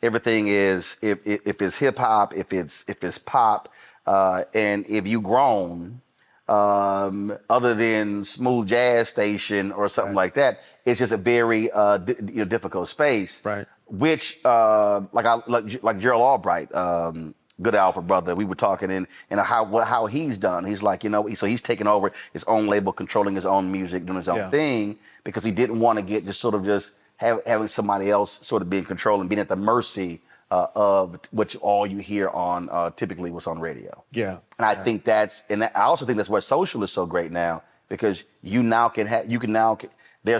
everything is if it's hip hop, if it's pop, and if you grown, other than smooth jazz station or something like that, it's just a very difficult space. Right. Which like Gerald Albright. Good Alpha brother, we were talking and how he's done. He's like, so he's taking over his own label, controlling his own music, doing his own thing, because he didn't want to get having somebody else sort of be in control and being at the mercy of what all you hear on typically what's on radio. Yeah. And I think I also think that's why social is so great now, because there's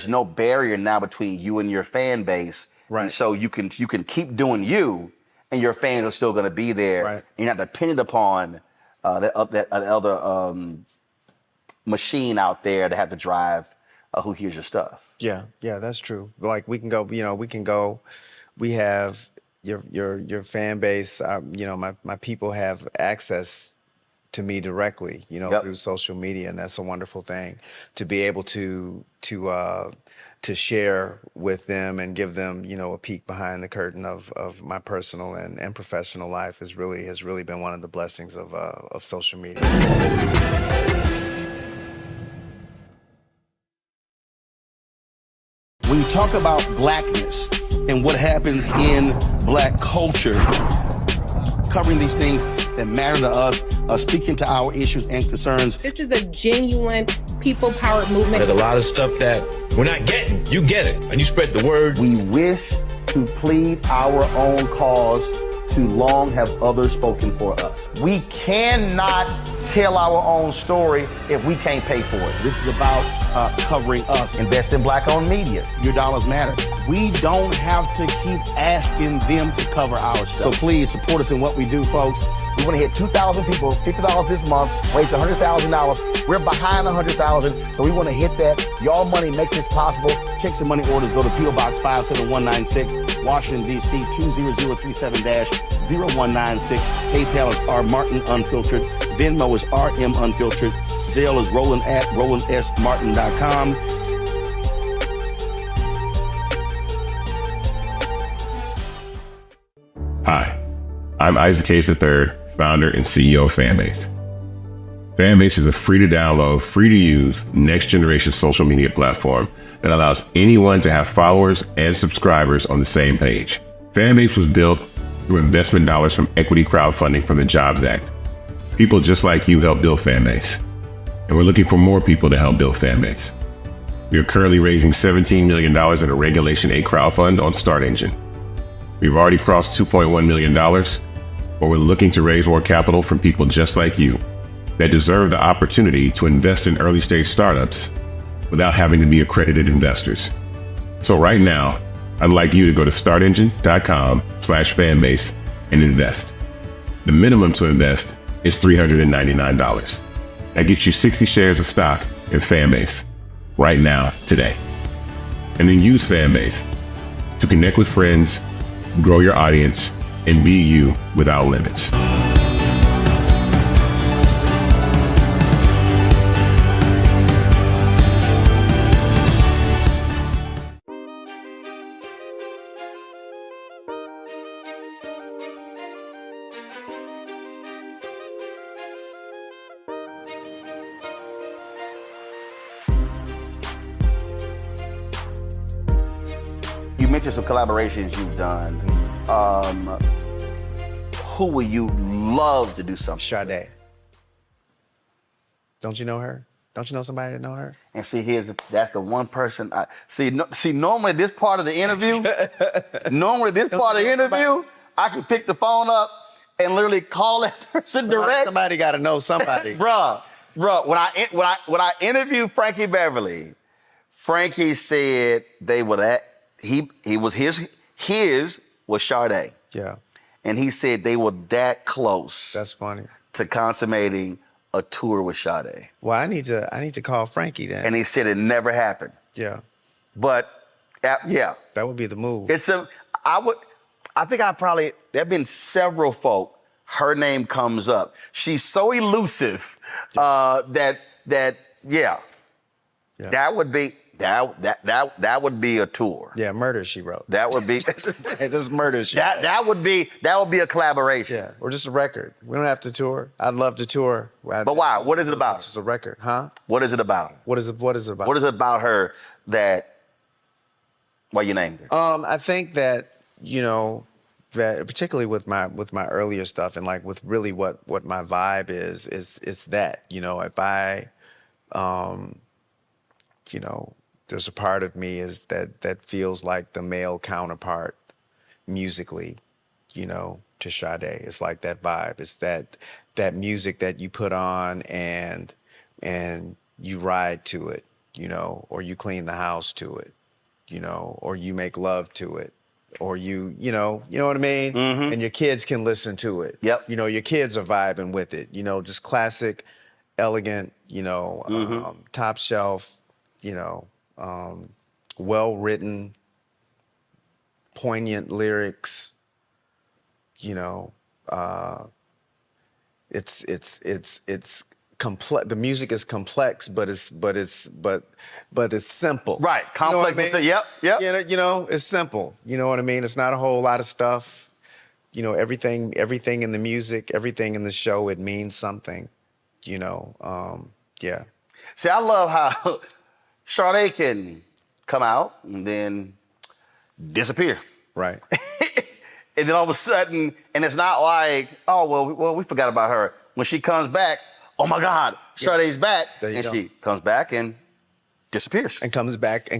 no barrier now between you and your fan base. Right. And so you can keep doing you, and your fans are still going to be there. Right. You're not dependent upon that other machine out there to have to drive who hears your stuff. Yeah, that's true. Like we have your fan base. My people have access to me directly, through social media, and that's a wonderful thing to be able to share with them and give them, a peek behind the curtain of my personal and professional life has really been one of the blessings of social media. When you talk about blackness and what happens in black culture, covering these things that matter to us, speaking to our issues and concerns. This is a genuine people-powered movement. There's a lot of stuff that we're not getting. You get it, and you spread the word. We wish to plead our own cause. Too long have others spoken for us. We cannot tell our own story if we can't pay for it. This is about covering us. Invest in black-owned media. Your dollars matter. We don't have to keep asking them to cover our stuff. So please support us in what we do, folks. We want to hit 2,000 people, $50 this month, raise $100,000. We're behind 100,000, so we want to hit that. Y'all money makes this possible. Check some money orders. Go to P.O. Box 57196, Washington, D.C. 20037-0196. PayPal is R Martin Unfiltered. Venmo is RM Unfiltered. Zelle is Roland at RolandSMartin.com. Hi, I'm Isaac Hayes III, founder and CEO of Fanbase. Fanbase is a free-to-download, free-to-use, next-generation social media platform that allows anyone to have followers and subscribers on the same page. Fanbase was built through investment dollars from equity crowdfunding from the Jobs Act. People just like you help build Fanbase, and we're looking for more people to help build Fanbase. We are currently raising $17 million in a Regulation A crowdfund on StartEngine. We've already crossed $2.1 million, but we're looking to raise more capital from people just like you that deserve the opportunity to invest in early stage startups without having to be accredited investors. So right now, I'd like you to go to startengine.com/fanbase and invest. The minimum to invest is $399. That gets you 60 shares of stock in Fanbase right now, today. And then use Fanbase to connect with friends, grow your audience, and be you without limits. You mentioned some collaborations you've done. Who would you love to do something? Sade. Don't you know her? Don't you know somebody that know her? And see, that's the one person I see. Normally this part of the interview, I can pick the phone up and literally call that person direct. Somebody got to know somebody. Bruh, when I interviewed Frankie Beverly, Frankie said they were that he was his was Sade. Yeah. And he said they were that close. That's funny. To consummating a tour with Sade. Well, I need to call Frankie then. And he said it never happened. Yeah. But yeah. That would be the move. There've been several folk, her name comes up. She's so elusive that would be a tour. Yeah, Murder, She Wrote. That would be This is Murder, She Wrote. that would be a collaboration. Yeah, or just a record. We don't have to tour. I'd love to tour. But why? What is it about? It's just a record, huh? What is it about her? What is it about? What is it about her that why you named her? I think that, that particularly with my earlier stuff and like with really what my vibe is that, if I there's a part of me is that feels like the male counterpart musically, to Sade. It's like that vibe. It's that music that you put on and you ride to it, or you clean the house to it, or you make love to it, or you know what I mean? Mm-hmm. And your kids can listen to it. Yep. Your kids are vibing with it, just classic, elegant, top shelf, well-written, poignant lyrics, it's complex. The music is complex, but it's simple. Right, complex. Yep. It's simple. You know what I mean? It's not a whole lot of stuff. Everything in the music, everything in the show, it means something. Yeah. See, I love how Sade can come out and then disappear. Right. And then all of a sudden, and it's not like, oh, well, we forgot about her. When she comes back, oh my God, Sade's back. And she comes back and disappears. And comes back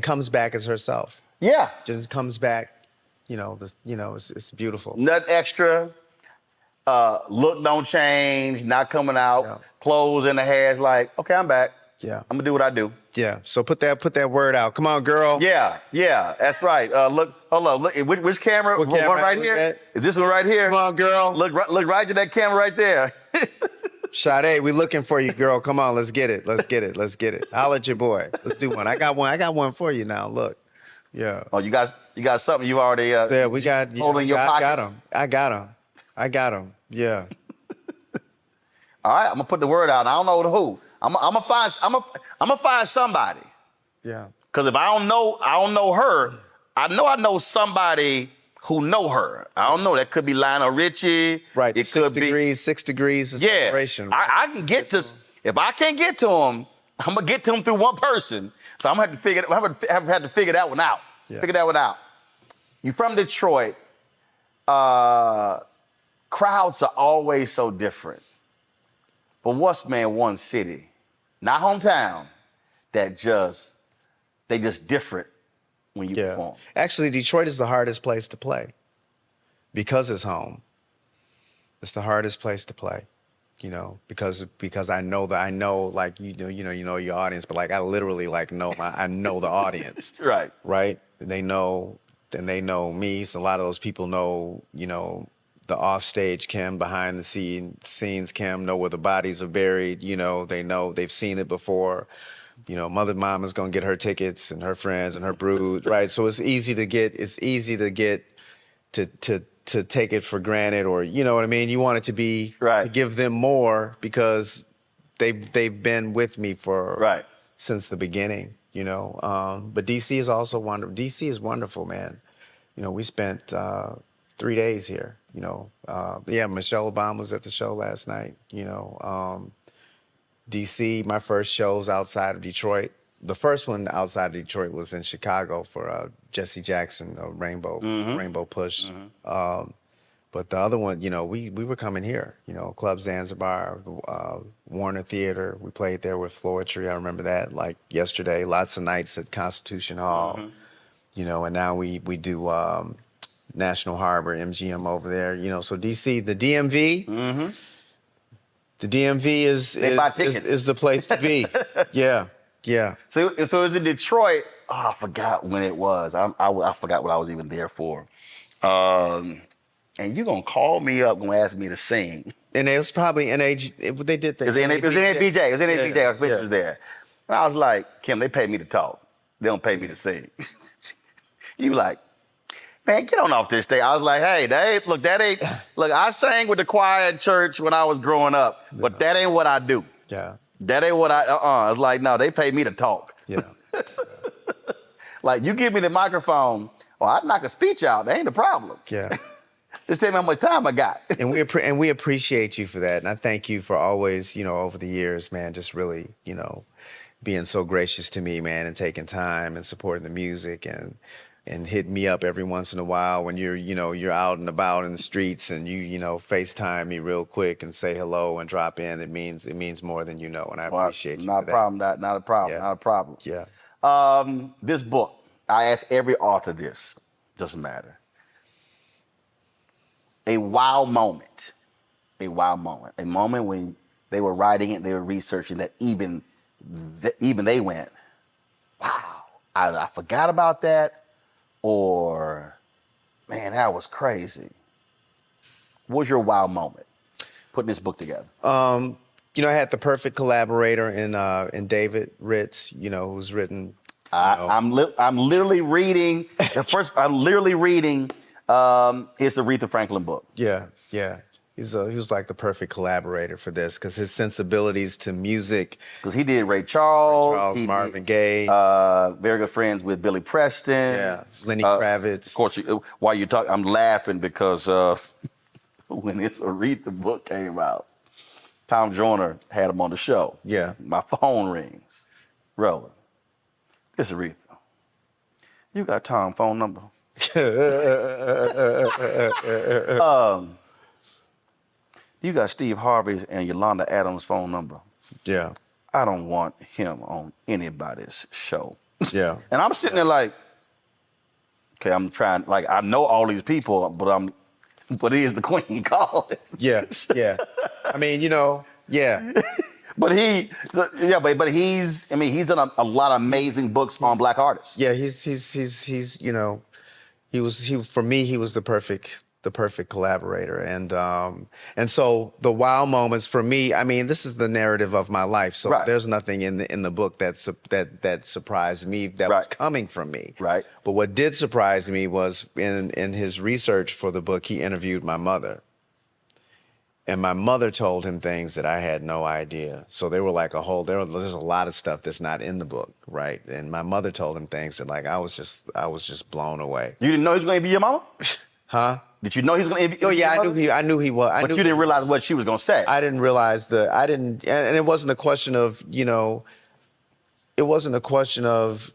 as herself. Yeah. Just comes back, it's beautiful. Nothing extra. Look don't change, not coming out. Yeah. Clothes in the hair is like, okay, I'm back. Yeah. I'm gonna do what I do. Yeah. So put that word out. Come on, girl. Yeah, that's right. Look, hold on. Look, which camera? What One camera right was here? that? Is this one right here? Come on, girl. Look right to that camera right there. Sade, we looking for you, girl. Come on, let's get it. Let's get it. Holla at your boy. Let's do one. I got one for you now. Look. Yeah. Oh, you got something you already Yeah, we got holding in your pocket. I got him. Yeah. All right, I'm gonna put the word out. I don't know who. I'm gonna find somebody. Yeah. Because if I don't know her, I know somebody who know her. I don't know. That could be Lionel Richie. Right. It could be 6 degrees of yeah. separation. Right? I can get to. If I can't get to him, I'm gonna get to him through one person. So I'm gonna have to figure. I'm had to figure that one out. Yeah. Figure that one out. You from Detroit? Crowds are always so different. But what's one city, not hometown, that they just different when you perform. Actually, Detroit is the hardest place to play because it's home. It's the hardest place to play, because I know like you know your audience, but like I literally like I know the audience. Right. Right. They know me. So a lot of those people know the offstage Kim, behind the scenes Kim, know where the bodies are buried. They've seen it before. Mother Mama's gonna get her tickets and her friends and her brood, right? So it's easy to take it for granted, or you know what I mean. You want it to be to give them more because they've been with me since the beginning. But DC is also wonderful. DC is wonderful, man. We spent 3 days here. Michelle Obama was at the show last night. DC, my first shows outside of Detroit. The first one outside of Detroit was in Chicago for Jesse Jackson, Rainbow Push. But the other one, we were coming here. Club Zanzibar, Warner Theater. We played there with Floetry. I remember that like yesterday. Lots of nights at Constitution Hall. And now we do National Harbor, MGM over there. So DC, the DMV. The DMV is the place to be. Yeah. So it was in Detroit. Oh, I forgot when it was. I forgot what I was even there for. And you gonna call me up, gonna ask me to sing. And it was probably they did that. It was NABJ. It was NABJ. Our picture was there. And I was like, Kim, they pay me to talk. They don't pay me to sing. You like, man, get on off this thing. I was like, hey, look, I sang with the choir at church when I was growing up, but that ain't what I do. Yeah. That ain't what I, It's like, no, they pay me to talk. Yeah. Like, you give me the microphone, I'd knock a speech out. That ain't the problem. Yeah. Just tell me how much time I got. And we appreciate you for that. And I thank you for always, over the years, man, just really, being so gracious to me, man, and taking time and supporting the music and hit me up every once in a while when you're out and about in the streets and you FaceTime me real quick and say hello and drop in. It means more than and I appreciate you. Not a problem. Not a problem. Yeah. Not a problem. Yeah. This book, I ask every author this. Doesn't matter. A wow moment. A wow moment. A moment when they were writing it, they were researching that even they went, wow, I forgot about that. Or, man, that was crazy. What was your wow moment putting this book together? I had the perfect collaborator in David Ritz, who's written. I'm literally reading the first. I'm literally reading his Aretha Franklin book. Yeah. He was like the perfect collaborator for this because his sensibilities to music. Because he did Ray Charles, Marvin Gaye. Very good friends with Billy Preston. Yeah, Lenny Kravitz. Of course, while you talk, I'm laughing because when this Aretha book came out, Tom Joyner had him on the show. Yeah. My phone rings. Roland, this is Aretha. You got Tom's phone number? You got Steve Harvey's and Yolanda Adams' phone number. Yeah. I don't want him on anybody's show. Yeah. And I'm sitting there like, okay, I'm trying, like, I know all these people, but he is the queen calling. Yeah. I mean, yeah. But he's done a lot of amazing books on Black artists. Yeah, he's you know, for me he was the perfect collaborator, and so the wow moments for me, I mean, this is the narrative of my life, so Right. there's nothing in the book that surprised me that was coming from me. Right. But what did surprise me was in his research for the book, he interviewed my mother. And my mother told him things that I had no idea. So they were like there's a lot of stuff that's not in the book, right? And my mother told him things that like I was just blown away. You didn't know he was going to interview your mama? Huh? Did you know he was going to interview? Oh yeah, your mother? I knew he was. But you didn't realize what she was going to say. I didn't realize and it wasn't a question of, you know, it wasn't a question of,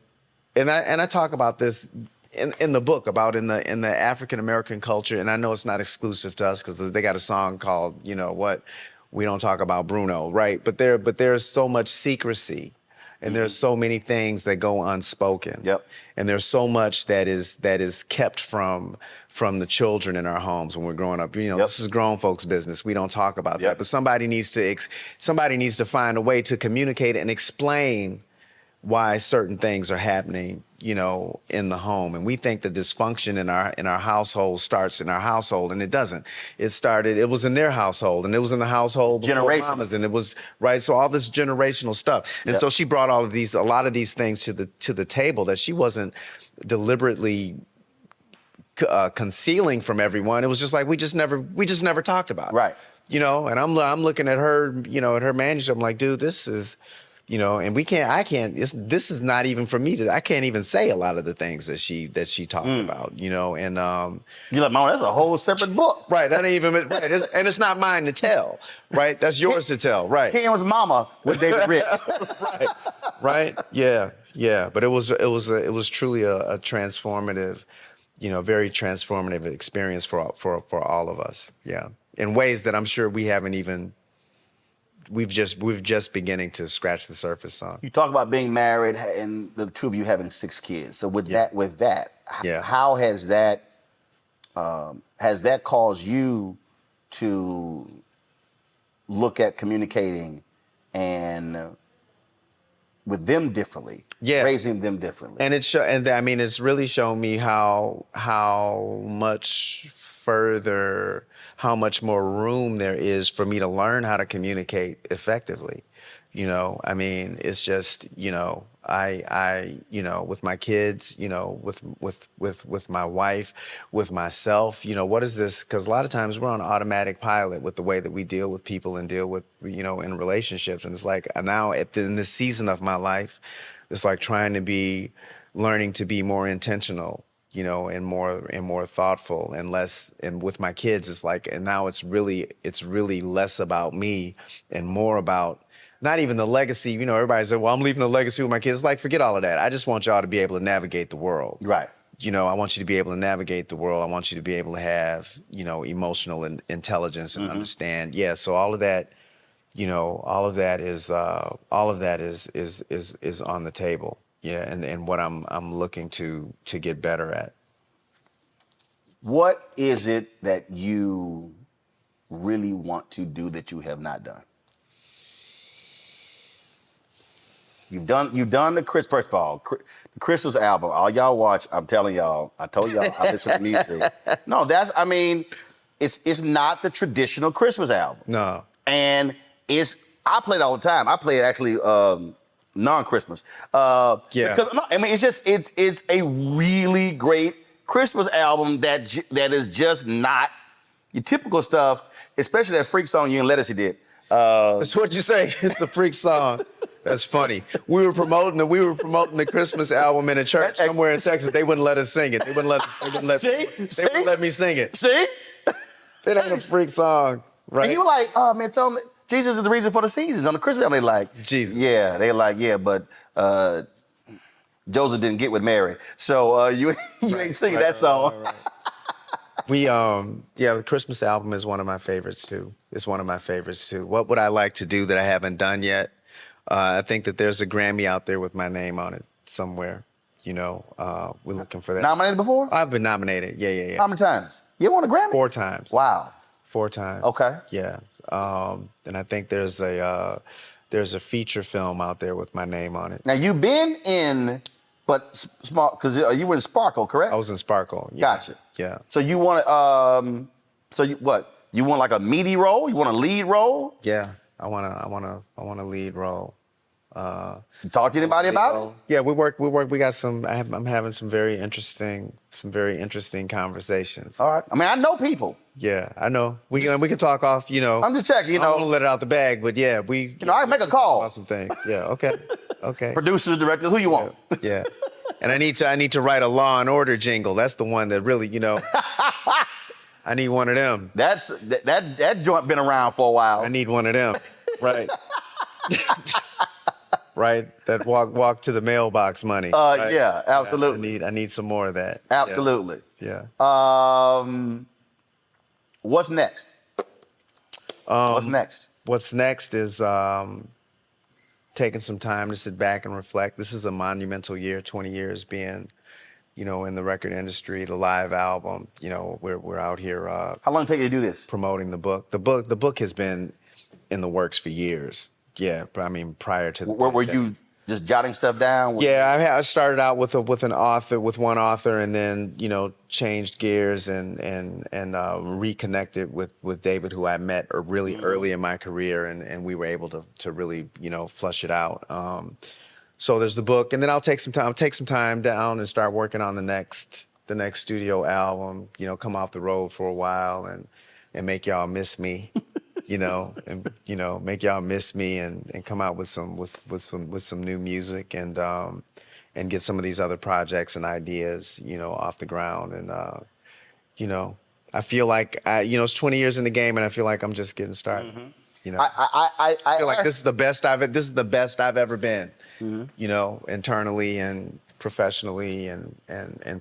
and I talk about this in the book about in the African American culture, and I know it's not exclusive to us because they got a song called, you know what, we don't talk about Bruno, right? But there's so much secrecy, and there's so many things that go unspoken. Yep. And there's so much that is kept from the children in our homes when we're growing up. You know, This is grown folks' business. We don't talk about that. But somebody needs to find a way to communicate and explain why certain things are happening, you know, in the home. And we think the dysfunction in our household starts in our household, and it doesn't. It was in their household, and it was in the household before mama's, and it was, right? So all this generational stuff. And so she brought a lot of these things to the table that she wasn't deliberately concealing from everyone. It was just like we just never talked about it. Right. You know, and I'm looking at her, you know, at her manuscript. I'm like, dude, this is, you know, and this is not even for me I can't even say a lot of the things that she talked about, you know, and you're like, Mama, that's a whole separate book. Right, that ain't even right. And it's not mine to tell, right? That's yours to tell, right? Kim's mama with David Ritz. right, yeah. But it was truly a transformative, you know, very transformative experience for all of us, yeah, in ways that I'm sure we've just beginning to scratch the surface on. You talk about being married and the two of you having 6 kids. So with that, how has that caused you to look at communicating and with them differently, raising them differently? And it's really shown me how much more room there is for me to learn how to communicate effectively. You know, I mean, it's just, you know, I you know, with my kids, you know, with my wife, with myself, you know, what is this? Because a lot of times we're on automatic pilot with the way that we deal with people and deal with, you know, in relationships. And it's like now in this season of my life, it's like learning to be more intentional, you know, and more thoughtful and less. And with my kids, it's like, and now it's really less about me and more about not even the legacy. You know, everybody said, well, I'm leaving a legacy with my kids. It's like, forget all of that. I just want y'all to be able to navigate the world. Right. You know, I want you to be able to navigate the world. I want you to be able to have, you know, emotional intelligence and understand. Yeah. So all of that, you know, all of that is on the table. Yeah. And what I'm looking to get better at. What is it that you really want to do that you have not done? You've done the Chris. First of all, the Christmas album. All y'all watch. I'm telling y'all. I told y'all I listen to music. No, it's not the traditional Christmas album. No. And I play it all the time. I play it actually non-Christmas. Yeah. Because I mean, it's a really great Christmas album that is just not your typical stuff, especially that freak song you and Lettucey did. That's what you say. It's a freak song. That's funny. We were promoting the Christmas album in a church somewhere in Texas. They wouldn't let us sing it. They wouldn't let me sing it. See? It ain't a freak song, right? And you were like, man, it's Jesus is the reason for the seasons on the Christmas album. They like, Jesus. Yeah, they like, yeah, but Joseph didn't get with Mary, so you ain't singing that song. Right. The Christmas album is one of my favorites too. It's one of my favorites too. What would I like to do that I haven't done yet? I think that there's a Grammy out there with my name on it somewhere. You know, we're looking for that. Nominated before? I've been nominated. Yeah. How many times? You won a Grammy? 4 times. Wow. 4 times. Okay. Yeah. And I think there's there's a feature film out there with my name on it. Now you've been in, but small, because you were in Sparkle, correct? I was in Sparkle. Yeah. Gotcha. Yeah. So you want so you what? You want like a meaty role? You want a lead role? Yeah. I want a lead role. You talk to anybody about it? Yeah, we work. We got some. I'm having some very interesting conversations. All right. I mean, I know people. Yeah, I know. We can talk off. I'm just checking. I don't want to let it out the bag, but yeah, we. I can make a call. About some things. Yeah. Okay. Okay. Producers, directors, who you want? Yeah. And I need to write a Law and Order jingle. That's the one that really, I need one of them. That joint been around for a while. I need one of them. Right. Right. That walk to the mailbox money. Right? Yeah, absolutely. Yeah, I need some more of that. Absolutely. Yeah. What's next? What's next? What's next is taking some time to sit back and reflect. This is a monumental year, 20 years being, in the record industry, the live album. We're out here. How long did it take you to do this? Promoting the book. The book has been in the works for years. Yeah, I mean, prior to. Were you just jotting stuff down? Yeah, I started out with one author, and then changed gears and reconnected with David, who I met really early in my career, and we were able to really flush it out. So there's the book, and then I'll take some time down and start working on the next studio album. Come off the road for a while and make y'all miss me. Make y'all miss me and come out with some new music and get some of these other projects and ideas, off the ground. And I feel like it's 20 years in the game, and I feel like I'm just getting started. Mm-hmm. I feel like this is the best I've ever been. Mm-hmm. Internally and professionally and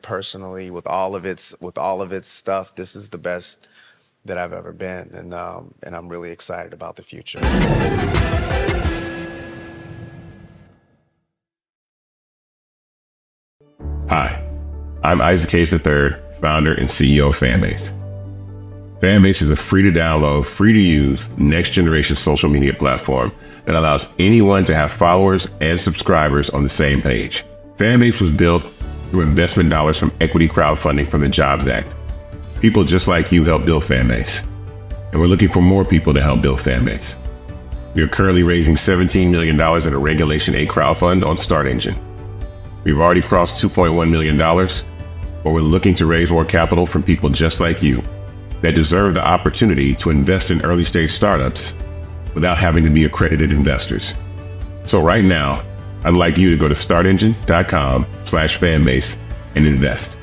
personally with all of its stuff. This is the best that I've ever been, and I'm really excited about the future. Hi, I'm Isaac Hayes III, founder and CEO of Fanbase. Fanbase is a free-to-download, free-to-use, next-generation social media platform that allows anyone to have followers and subscribers on the same page. Fanbase was built through investment dollars from equity crowdfunding from the Jobs Act. People just like you help build Fanbase, and we're looking for more people to help build Fanbase. We are currently raising $17 million in a Regulation A crowdfund on StartEngine. We've already crossed $2.1 million, but we're looking to raise more capital from people just like you that deserve the opportunity to invest in early-stage startups without having to be accredited investors. So right now, I'd like you to go to startengine.com/fanbase and invest.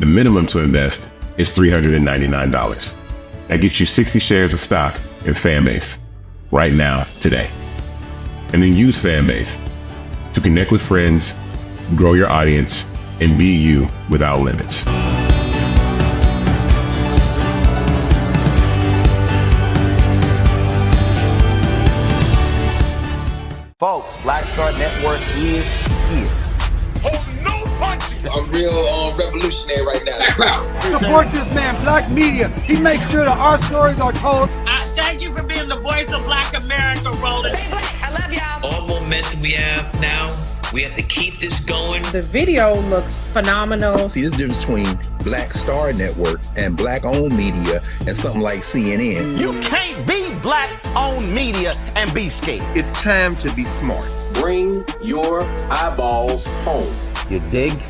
The minimum to invest is $399. That gets you 60 shares of stock in Fanbase right now, today. And then use Fanbase to connect with friends, grow your audience, and be you without limits. Folks, Black Star Network is here. I'm real revolutionary right now. Support this man, Black Media. He makes sure that our stories are told. Thank you for being the voice of Black America, Roland. Stay black. I love y'all. All momentum we have now, we have to keep this going. The video looks phenomenal. See, there's a difference between Black Star Network and Black-owned media and something like CNN. You can't be Black-owned media and be scared. It's time to be smart. Bring your eyeballs home. You dig?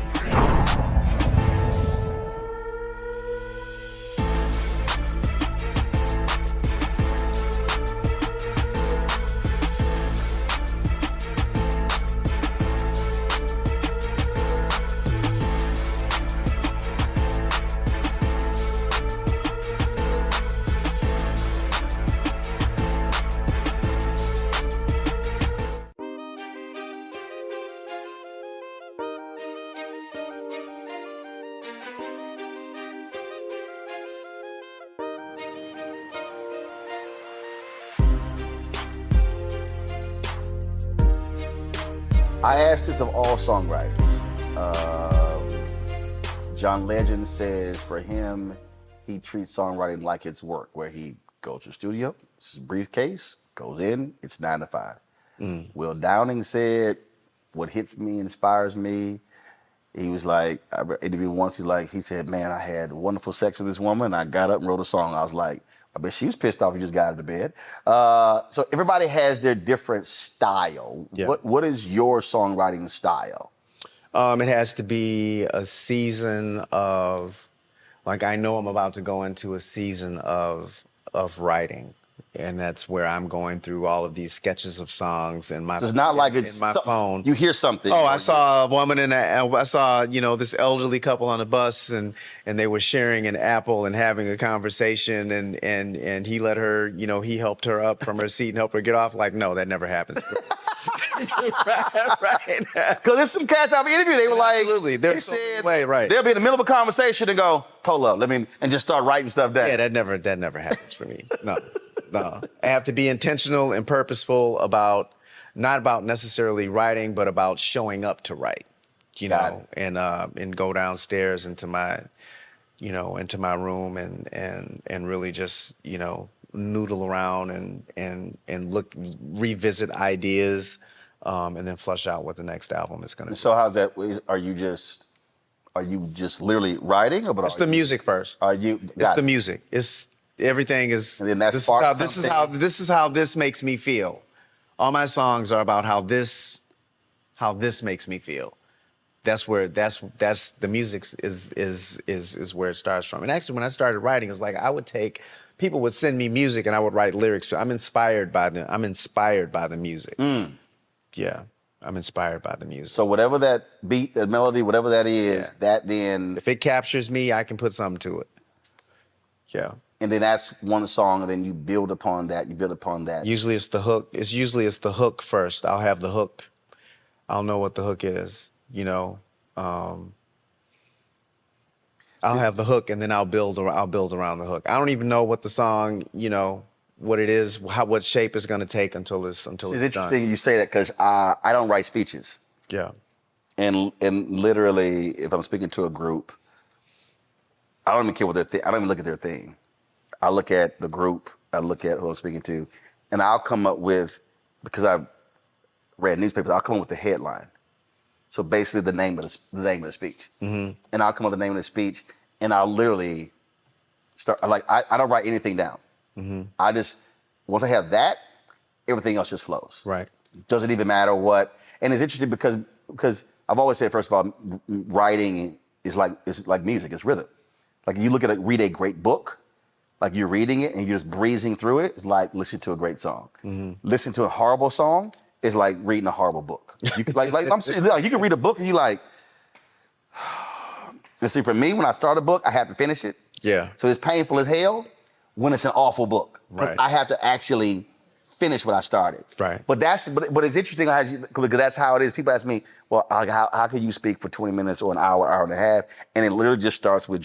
I asked this of all songwriters. John Legend says for him, he treats songwriting like it's work, where he goes to the studio, it's his briefcase, goes in, it's 9 to 5. Will Downing said, what hits me inspires me. He was like, I interviewed once, he said, man, I had wonderful sex with this woman, and I got up and wrote a song. I was like, I bet she was pissed off you just got out of bed. So everybody has their different style. Yeah. What is your songwriting style? It has to be a season of, like, I know I'm about to go into a season of writing. And that's where I'm going through all of these sketches of songs in my. So it's not like it's in my phone. You hear something. Oh, I saw a woman I saw this elderly couple on a bus, and they were sharing an apple and having a conversation, and he let her, he helped her up from her seat and helped her get off. Like, no, that never happens. right. Because there's some cats I've interviewed. They were like, absolutely. They said, right. They'll be in the middle of a conversation and go, hold up, and just start writing stuff down. Yeah, that never happens for me. No. I have to be intentional and purposeful about, not about necessarily writing, but about showing up to write, and go downstairs into my room and really just, noodle around and revisit ideas, and then flush out what the next album is going to be. So how's that? Are you just literally writing? It's the music first. It's the music. Everything is. And then this is how this makes me feel. All my songs are about how this makes me feel. That's the music is where it starts from. And actually, when I started writing, it was like people would send me music and I would write lyrics to. I'm inspired by the music. Yeah, I'm inspired by the music. So whatever that beat, that melody, whatever that is, that then. If it captures me, I can put something to it. Yeah. And then that's one song, and then you build upon that. Usually it's the hook. Usually it's the hook first. I'll have the hook. I'll know what the hook is, I'll have the hook, and then I'll build around the hook. I don't even know what the song, what it is, what shape it's going to take until it's done. It's interesting you say that, because I don't write speeches. Yeah. And literally, if I'm speaking to a group, I don't even care what I don't even look at their theme. I look at the group, I look at who I'm speaking to, and I'll come up with, because I've read newspapers, I'll come up with the headline. So basically the name of the speech. Mm-hmm. And I'll come up with the name of the speech, and I'll literally start, I don't write anything down. Mm-hmm. Once I have that, everything else just flows. Right. Doesn't even matter what, and it's interesting because I've always said, first of all, writing is like music, it's rhythm. Like you read a great book, like you're reading it and you're just breezing through it. It's like listening to a great song. Mm-hmm. Listening to a horrible song is like reading a horrible book. You can, I'm serious, you can read a book and you and see, for me, when I start a book, I have to finish it. Yeah. So it's painful as hell when it's an awful book. Right. I have to actually finish what I started. Right. But it's interesting because that's how it is. People ask me, well, how can you speak for 20 minutes or an hour, hour and a half? And it literally just starts with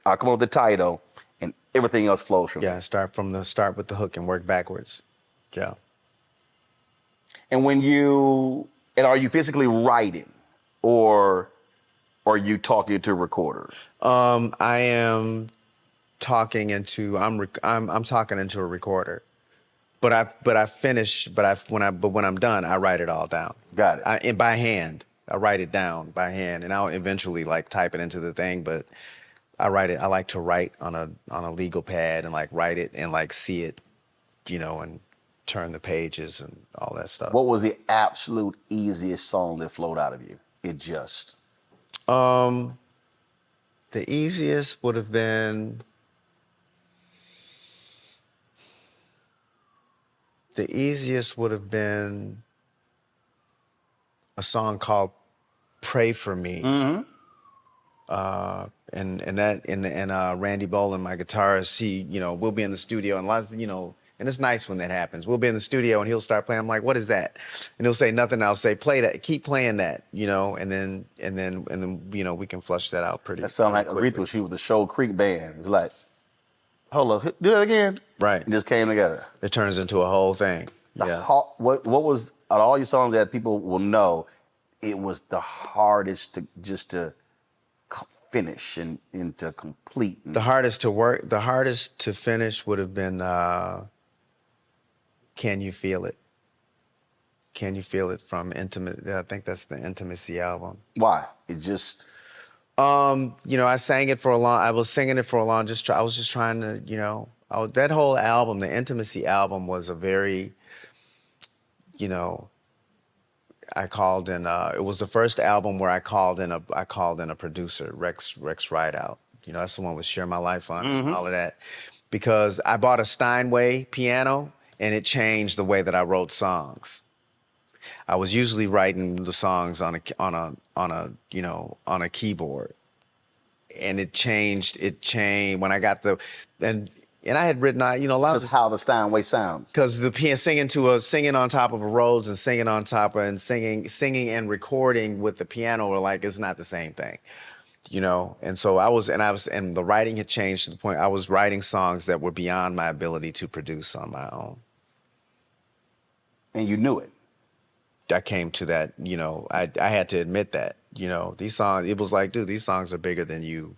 I come up with the title, and everything else flows from there. Start with the hook and work backwards. Yeah. And are you physically writing, or are you talking to a recorder? I am talking into I'm talking into a recorder. But when I'm done, I write it all down. Got it. And by hand. I write it down by hand, and I'll eventually type it into the thing, but I write it. I like to write on a legal pad and write it and see it, and turn the pages and all that stuff. What was the absolute easiest song that flowed out of you? The easiest would have been a song called "Pray for Me." Mm-hmm. And Randy Boland, my guitarist, we'll be in the studio and lots, and it's nice when that happens. We'll be in the studio and he'll start playing. I'm like, what is that? And he'll say nothing. I'll say, play that, keep playing that, and then we can flush that out pretty. That sounds like Aretha. She was the Shoal Creek band. It was like, hold up, do that again. Right. It just came together. It turns into a whole thing. What was, out of all your songs that people will know, it was the hardest to finish and to complete? The hardest to finish would have been Can You Feel It? Can You Feel It from Intimate? I think that's the Intimacy album. Why? It just... You know, I sang it for a long, I was singing it for a long, I was just trying to, you know, that whole album, the Intimacy album was a very, you know, I called in, it was the first album where I called in a producer, Rex Rideout. You know, that's the one with Share My Life on and all of that. Because I bought a Steinway piano and it changed the way that I wrote songs. I was usually writing the songs on a keyboard, and it changed when I got and I had written, you know, a lot of how the Steinway sounds. Because the piano singing on top of a Rhodes and singing on top of and singing and recording with the piano were like, it's not the same thing, you know. And so and the writing had changed to the point I was writing songs that were beyond my ability to produce on my own. And you knew it. I came to that, you know, I had to admit that, you know, these songs, it was like, dude, these songs are bigger than you.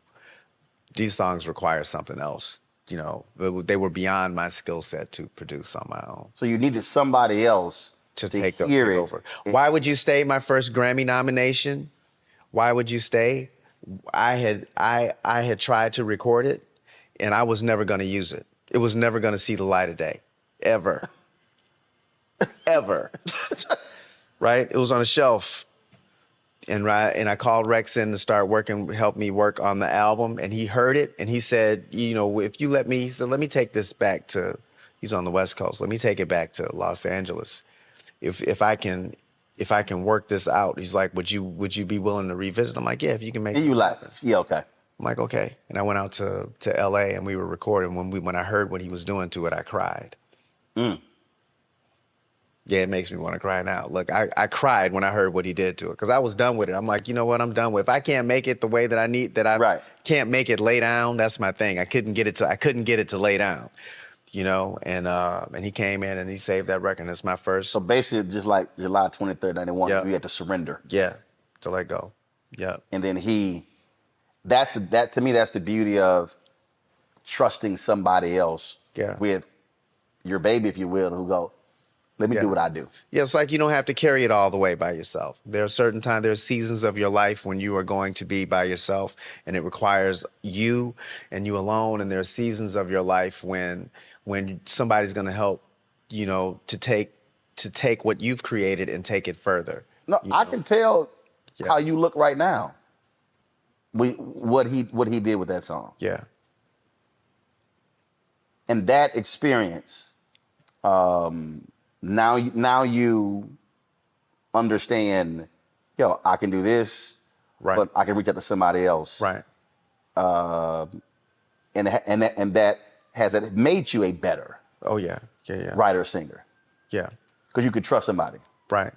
These songs require something else, you know. They were beyond my skill set to produce on my own. So you needed somebody else to take over. Why Would You Stay? My first Grammy nomination. Why Would You Stay? I had tried to record it, and I was never going to use it. It was never going to see the light of day, ever, ever. Right? It was on a shelf. And I called Rex in to help me work on the album. And he heard it and he said, you know, if you let me, he said, let me take this back to, he's on the West Coast. Let me take it back to Los Angeles. If I can work this out, he's like, would you be willing to revisit? I'm like, yeah, if you can make it. And you like, yeah, okay. I'm like, okay. And I went out to LA and we were recording. When I heard what he was doing to it, I cried. Yeah, it makes me want to cry now. Look, I cried when I heard what he did to it because I was done with it. I'm like, you know what? I'm done with it. If I can't make it the way that I need, can't make it lay down, that's my thing. I couldn't get it to lay down, you know? And he came in and he saved that record. And it's my first. So basically just like July 23rd, 91, you had to surrender. Yeah, to let go. Yeah. And then to me, that's the beauty of trusting somebody else with your baby, if you will, who go, let me do what I do. Yeah, it's like you don't have to carry it all the way by yourself. There are certain times, there are seasons of your life when you are going to be by yourself and it requires you and you alone. And there are seasons of your life when somebody's going to help, you know, to take what you've created and take it further. No, I can tell how you look right now. What he did with that song. Yeah. And that experience, now you understand, yo, I can do this, but I can reach out to somebody else. Right. And that has made you a better writer, singer. Yeah. Because you could trust somebody. Right.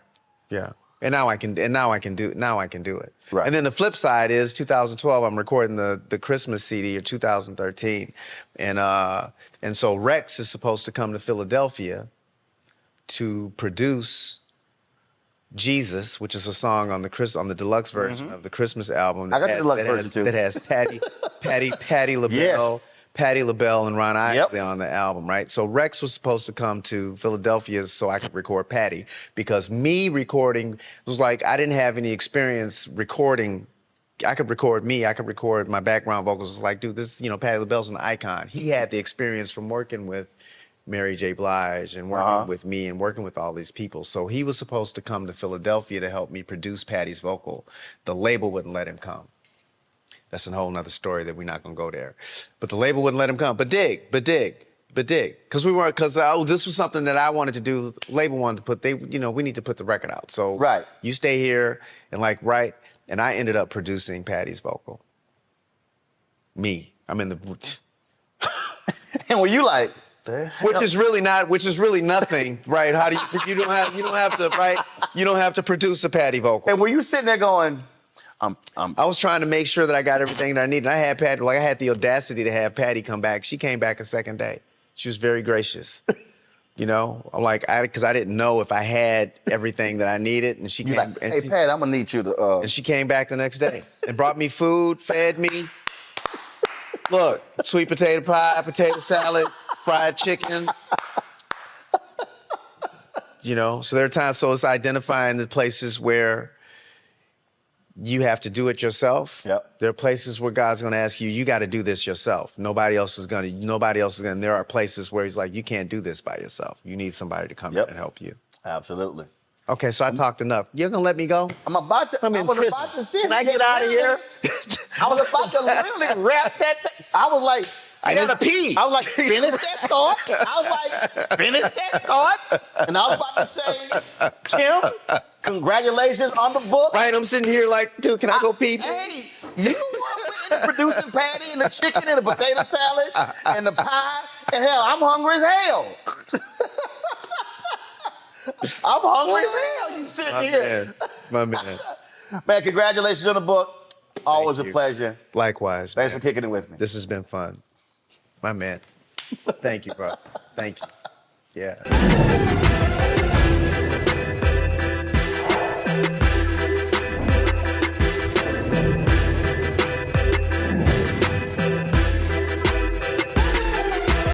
Yeah. And now I can do it. Right. And then the flip side is 2012, I'm recording the Christmas CD, or 2013. And so Rex is supposed to come to Philadelphia to produce Jesus, which is a song on the deluxe version of the Christmas album. I got the deluxe version too. That has Patti LaBelle, Yes. Patti LaBelle and Ron Isley on the album, right? So Rex was supposed to come to Philadelphia so I could record Patti, because me recording was like, I didn't have any experience recording. I could record me, I could record my background vocals. It's like, dude, this, you know, Patti LaBelle's an icon. He had the experience from working with Mary J. Blige and working with me and working with all these people. So he was supposed to come to Philadelphia to help me produce Patti's vocal. The label wouldn't let him come. That's a whole nother story that we're not gonna go there. But the label wouldn't let him come. But dig. Because this was something that I wanted to do. The label wanted to put, we need to put the record out. So you stay here and and I ended up producing Patti's vocal. Me, I'm in the, and were you like, which is really nothing, right? How do you don't have to produce a Patti vocal. And were you sitting there going, I was trying to make sure that I got everything that I needed. I had Patti, I had the audacity to have Patti come back. She came back a second day. She was very gracious. You know, because I didn't know if I had everything that I needed, and she came. Like, hey, Pat, I'm gonna need you to. And she came back the next day and brought me food, fed me. Look, sweet potato pie, potato salad, fried chicken. You know, so there are times, so it's identifying the places where you have to do it yourself. Yep. There are places where God's going to ask you, you got to do this yourself. Nobody else is going to. There are places where he's like, you can't do this by yourself. You need somebody to come in and help you. Absolutely. Okay, so I talked enough. You're going to let me go? I'm about to. I'm in prison. About to sit. Can I get out of here? I was about to literally wrap that thing. I was like, I gotta pee. I was like, finish that thought. I was like, finish that thought. And I was about to say, Kim, congratulations on the book. Right, I'm sitting here like, dude, can I go pee? Hey, you were producing Patty and the chicken and the potato salad and the pie. And hell, I'm hungry as hell. I'm hungry as hell. You sitting here. My man. Man, congratulations on the book. Always a pleasure. Likewise. Thanks for kicking it with me. This has been fun. My man. Thank you, bro. Thank you. Yeah.